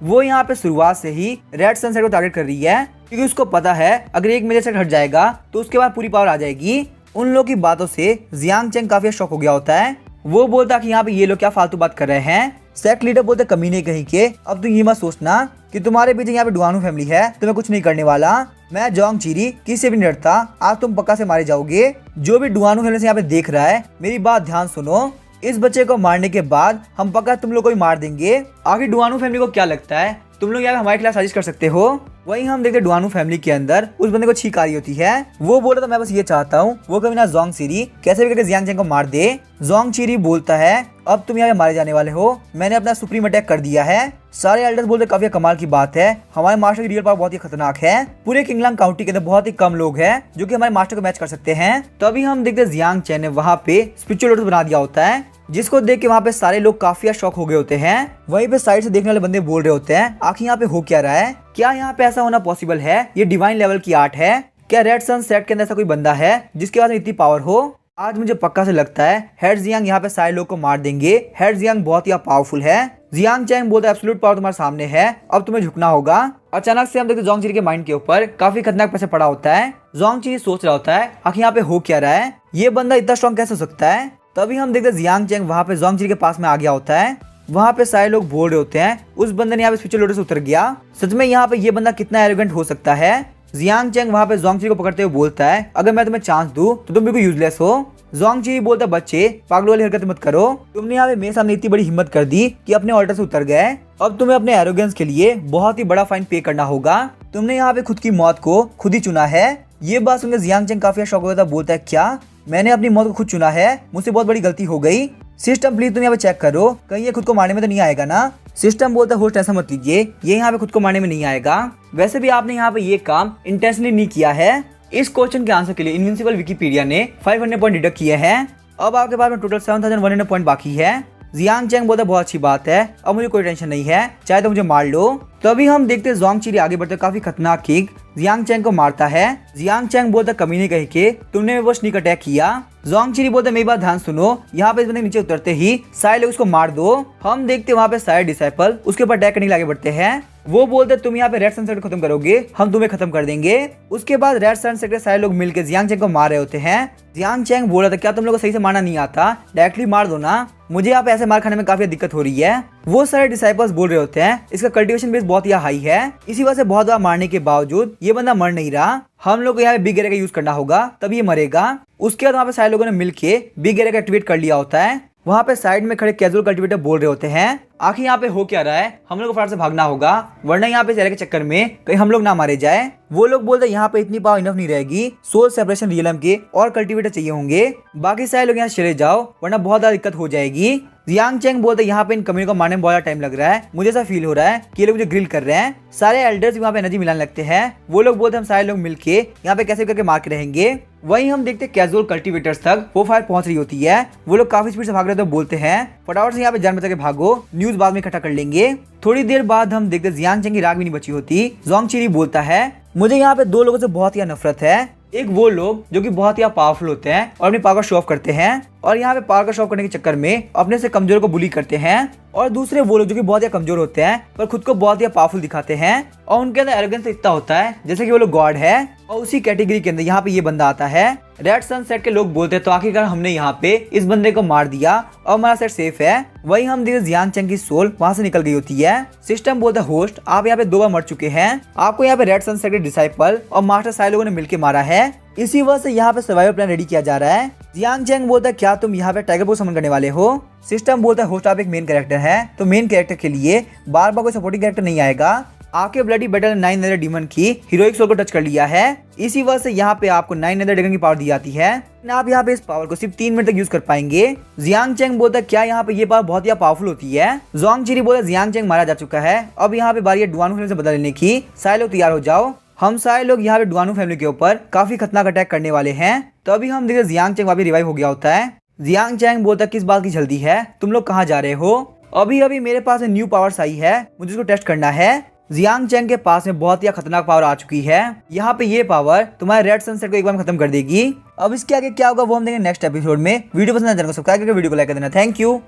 वो यहाँ पे शुरुआत से ही रेड सनसेट को टारगेट कर रही है क्योंकि उसको पता है अगर एक मेजर सेट हट जाएगा तो उसके बाद पूरी पावर आ जाएगी। उन लोगों की बातों से जियांग चैंग काफी शॉक हो गया होता है। वो बोलता कि यहाँ पे ये लोग क्या फालतू बात कर रहे हैं। सेक्ट लीडर बोलते कमीने कहीं के, अब तुम ये मत सोचना कि तुम्हारे पीछे यहाँ पे डुआनो फैमिली है, तुम्हें कुछ नहीं करने वाला। मैं जोंग चिरी किसी से भी नहीं डरता, आज तुम पक्का से मारे जाओगे। जो भी डुआनो फैमिली से यहाँ पे देख रहा है मेरी बात ध्यान सुनो, इस बच्चे को मारने के बाद हम पक्का तुम लोग को भी मार देंगे। आखिर डुआनो फैमिली को क्या लगता है तुम लोग यहाँ पे हमारे खिलाफ साजिश कर सकते हो। वहीं हम देखते डुआनो फैमिली के अंदर उस बंदे को छींक आ रही होती है। वो बोल रहा था मैं बस ये चाहता हूँ वो कभी ना जोंग चिरी कैसे भी करके जियांग चैंग को मार दे। जोंग चिरी बोलता है अब तुम यहाँ पे मारे जाने वाले हो, मैंने अपना सुप्रीम अटैक कर दिया है। सारे एल्डर्स बोलते काफी कमाल की बात है, हमारे मास्टर की रियल पावर बहुत ही खतरनाक है, पूरे किंगलांग काउंटी के अंदर बहुत ही कम लोग हैं जो कि हमारे मास्टर को मैच कर सकते हैं। तभी हम देखते जियांग चैंग ने वहाँ पे स्पिरिचुअल लोटस बना दिया होता है जिसको देख के वहाँ पे सारे लोग काफी शॉक हो गए होते हैं। वहीं पे साइड से देखने वाले बंदे बोल रहे होते हैं आखिर यहाँ पे हो क्या रहा है, क्या यहाँ पे ऐसा होना पॉसिबल है, ये डिवाइन लेवल की आर्ट है क्या। रेड सनसेट के अंदर ऐसा कोई बंदा है जिसके पास इतनी पावर हो। आज मुझे पक्का से लगता है हेड जियांग यहाँ पे सारे लोग को मार देंगे। हेड जियांग बहुत ही पावरफुल है। जियांग चैंग बोलता है एब्सोल्यूट पावर तुम्हारे सामने है, अब तुम्हें झुकना होगा। अचानक से हम देखते जोंग चिरी के माइंड के ऊपर काफी खतरनाक प्रेशर पड़ा होता है। जोंग चिरी सोच रहा होता है आखिर यहाँ पे हो क्या रहा है, ये बंदा इतना स्ट्रॉन्ग कैसे हो सकता है। तभी हम देखते जियांग चैंग वहाँ पे जोंग चिरी के पास में आ गया होता है। वहाँ पे सारे लोग बोल रहे होते हैं उस बंदे ने यहाँ पे स्पिरिचुअल लोटस से उतर गया, सच में यहाँ पे ये बंदा कितना एरोगेंट हो सकता है। जियांग चैंग वहाँ पे जोंग चिरी को पकड़ते हुए बोलता है अगर मैं तुम्हें चांस दूं तो तुम बिल्कुल यूजलेस हो। जोंग चिरी बोलता बच्चे पागल वाली हरकत मत करो, तुमने यहाँ पे मेरे सामने इतनी बड़ी हिम्मत कर दी कि अपने ऑल्टर से उतर गए, अब तुम्हें अपने एरोगेंस के लिए बहुत ही बड़ा फाइन पे करना होगा, तुमने यहाँ पे खुद की मौत को खुद ही चुना है। ये बात सुनकर जियांग चैंग काफी शॉक हो गया था, बोलता है क्या मैंने अपनी मौत को खुद चुना है, मुझसे बहुत बड़ी गलती हो गई। सिस्टम प्लीज तुम यहाँ पे चेक करो कहीं ये खुद को मारने में तो नहीं आएगा ना। सिस्टम बोलता है होस्ट ऐसा मत लीजिए, ये यहाँ पे खुद को मारने में नहीं आएगा, वैसे भी आपने यहाँ पे ये काम इंटेंशनली नहीं किया है। इस क्वेश्चन के आंसर के लिए इनविंसिबल विकिपीडिया ने 500 पॉइंट डिडक्ट किए हैं। अब आपके पास में टोटल 7100 पॉइंट बाकी है। जियांग चैंग बोलता बहुत अच्छी बात है, अब मुझे कोई टेंशन नहीं है, चाहे तो मुझे मार लो। तभी हम देखते जोंग चिरी आगे बढ़ते काफी खतरनाक किक जियांग चैंग को मारता है। जियांग चैंग बोलता कमीने कह के तुमने मेरे पर स्नीक अटैक किया। जोंग चिरी बोलता मेरी बात ध्यान सुनो, यहाँ पे इस बंदे के नीचे उतरते ही सारे लोग उसको मार दो। हम देखते वहाँ पे सारे डिसाइपल उसके ऊपर अटैक करने आगे बढ़ते हैं। वो बोलते तुम यहाँ पे रेड सनसेट खत्म करोगे, हम तुम्हें खत्म कर देंगे। उसके बाद रेड सनसेट के सारे लोग मिलकर जियांग चैंग को मार रहे होते हैं। जियांग चैंग बोल रहा था क्या तुम लोग को सही से मारना नहीं आता, डायरेक्टली मार दो ना, मुझे यहाँ पे ऐसे मार खाने में काफी दिक्कत हो रही है। वो सारे डिसाइपल्स बोल रहे होते हैं इसका कल्टीवेशन बेस बहुत ही हाई है, इसी वजह से बहुत बार मारने के बावजूद ये बंदा मर नहीं रहा, हम लोग को यहाँ पे बिग एरे का यूज करना होगा तब ये मरेगा। उसके बाद वहाँ पे सारे लोगों ने मिलके बिग एरे का एक्टिवेट कर लिया होता है। वहाँ पे साइड में खड़े कैजुअल कल्टीवेटर बोल रहे होते हैं आखिर यहाँ पे हो क्या रहा है, हम लोग को फटाफट से भागना होगा वरना यहाँ पे एरे के चक्कर में कहीं हम लोग ना मारे जाए। वो लोग बोलते हैं यहाँ पे इतनी पावर इनफ नहीं रहेगी, सोल सेपरेशन रियलम के और कल्टीवेटर चाहिए होंगे, बाकी सारे लोग यहाँ से चले जाओ वरना बहुत ज्यादा दिक्कत हो जाएगी। जियांग चैंग बोलते हैं यहाँ पे इन कम्युनिटी को मारने में बहुत टाइम लग रहा है, मुझे ऐसा फील हो रहा है कि ये लोग मुझे ग्रिल कर रहे हैं। सारे एल्डर्स वहाँ पे एनर्जी मिलाने लगते हैं। वो लोग बोलते हैं हम सारे लोग मिलके यहाँ पे कैसे करके मार के रहेंगे। वहीं हम देखते हैं कैजुअल कल्टीवेटर्स तक वो फायर पहुंच रही होती है। वो लोग काफी स्पीड से भाग रहे थे, बोलते हैं फटाफट से यहाँ पे जान बचा के भागो, न्यूज बाद में इकट्ठा कर लेंगे। थोड़ी देर बाद हम देखते जियांग चैंग की राग भी नहीं बची होती। जोंग चिरी बोलता है मुझे यहाँ पे 2 लोगों से बहुत ही नफरत है, एक वो लोग जो कि बहुत ही पावरफुल होते हैं और अपनी पावर शो ऑफ करते हैं, और यहाँ पे पावर का शॉप करने के चक्कर में अपने से कमजोर को बुली करते हैं और दूसरे वो लोग जो कि बहुत ही कमजोर होते हैं पर खुद को बहुत ही पावरफुल दिखाते हैं और उनके अंदर एरोगेंस इतना होता है जैसे कि वो लोग गॉड है। और उसी कैटेगरी के अंदर यहाँ पे ये बंदा आता है। रेड सनसेट के लोग बोलते हैं तो आखिरकार हमने यहाँ पे इस बंदे को मार दिया और हमारा सेट सेफ है। वही हम देखते जियांग चैंग की सोल वहां से निकल गई होती है। सिस्टम बोलता है होस्ट आप यहाँ पे 2 बार मर चुके हैं, आपको यहाँ पे रेड सनसेट के डिसाइपल और मास्टर सारे लोगों ने मिलकर मारा है। इसी वजह से यहाँ पे सर्वाइवल प्लान रेडी किया जा रहा है। जियांग चैंग बोलता है क्या तुम यहाँ पे टाइगर को समन करने वाले हो। सिस्टम बोलता है होस्ट आप एक मेन कैरेक्टर है तो मेन कैरेक्टर के लिए बार बार कोई सपोर्टिंग कैरेक्टर नहीं आएगा। आपके ब्लडी बैटल 9 नेदर डीमन की हीरोइक सोल को टच कर लिया है। इसी वजह से यहाँ पे आपको 9 नेदर ड्रैगन की पावर दी जाती है। आप यहाँ पे इस पावर को सिर्फ 3 मिनट तक यूज कर पाएंगे। जियांग चैंग बोलता है क्या यहाँ पे ये पावर बहुत ही पावरफुल होती है। जोंग चिरी बोलता है जियांग चैंग मारा जा चुका है, अब यहाँ पे बारी है डुआनू फैमिली से बदला लेने की। सारे लोग तैयार हो जाओ, हम सारे लोग यहाँ पे डुआनू फैमिली के ऊपर काफी खतरनाक अटैक करने वाले हैं। तो अभी हम देखते जियांग चैंग वापस रिवाइव हो गया होता है। जियांग चैंग बोलता है किस बात की जल्दी है, तुम लोग कहाँ जा रहे हो। अभी अभी मेरे पास न्यू पावर्स आई है, मुझे इसको टेस्ट करना है। जियांग चैंग के पास में बहुत ही खतरनाक पावर आ चुकी है। यहाँ पे ये पावर तुम्हारे रेड सनसेट को एक बार में खत्म कर देगी। अब इसके आगे क्या होगा वो हम देंगे नेक्स्ट एपिसोड में। वीडियो पसंद है चैनल को सब्सक्राइब करके वीडियो को लाइक कर देना। Thank you.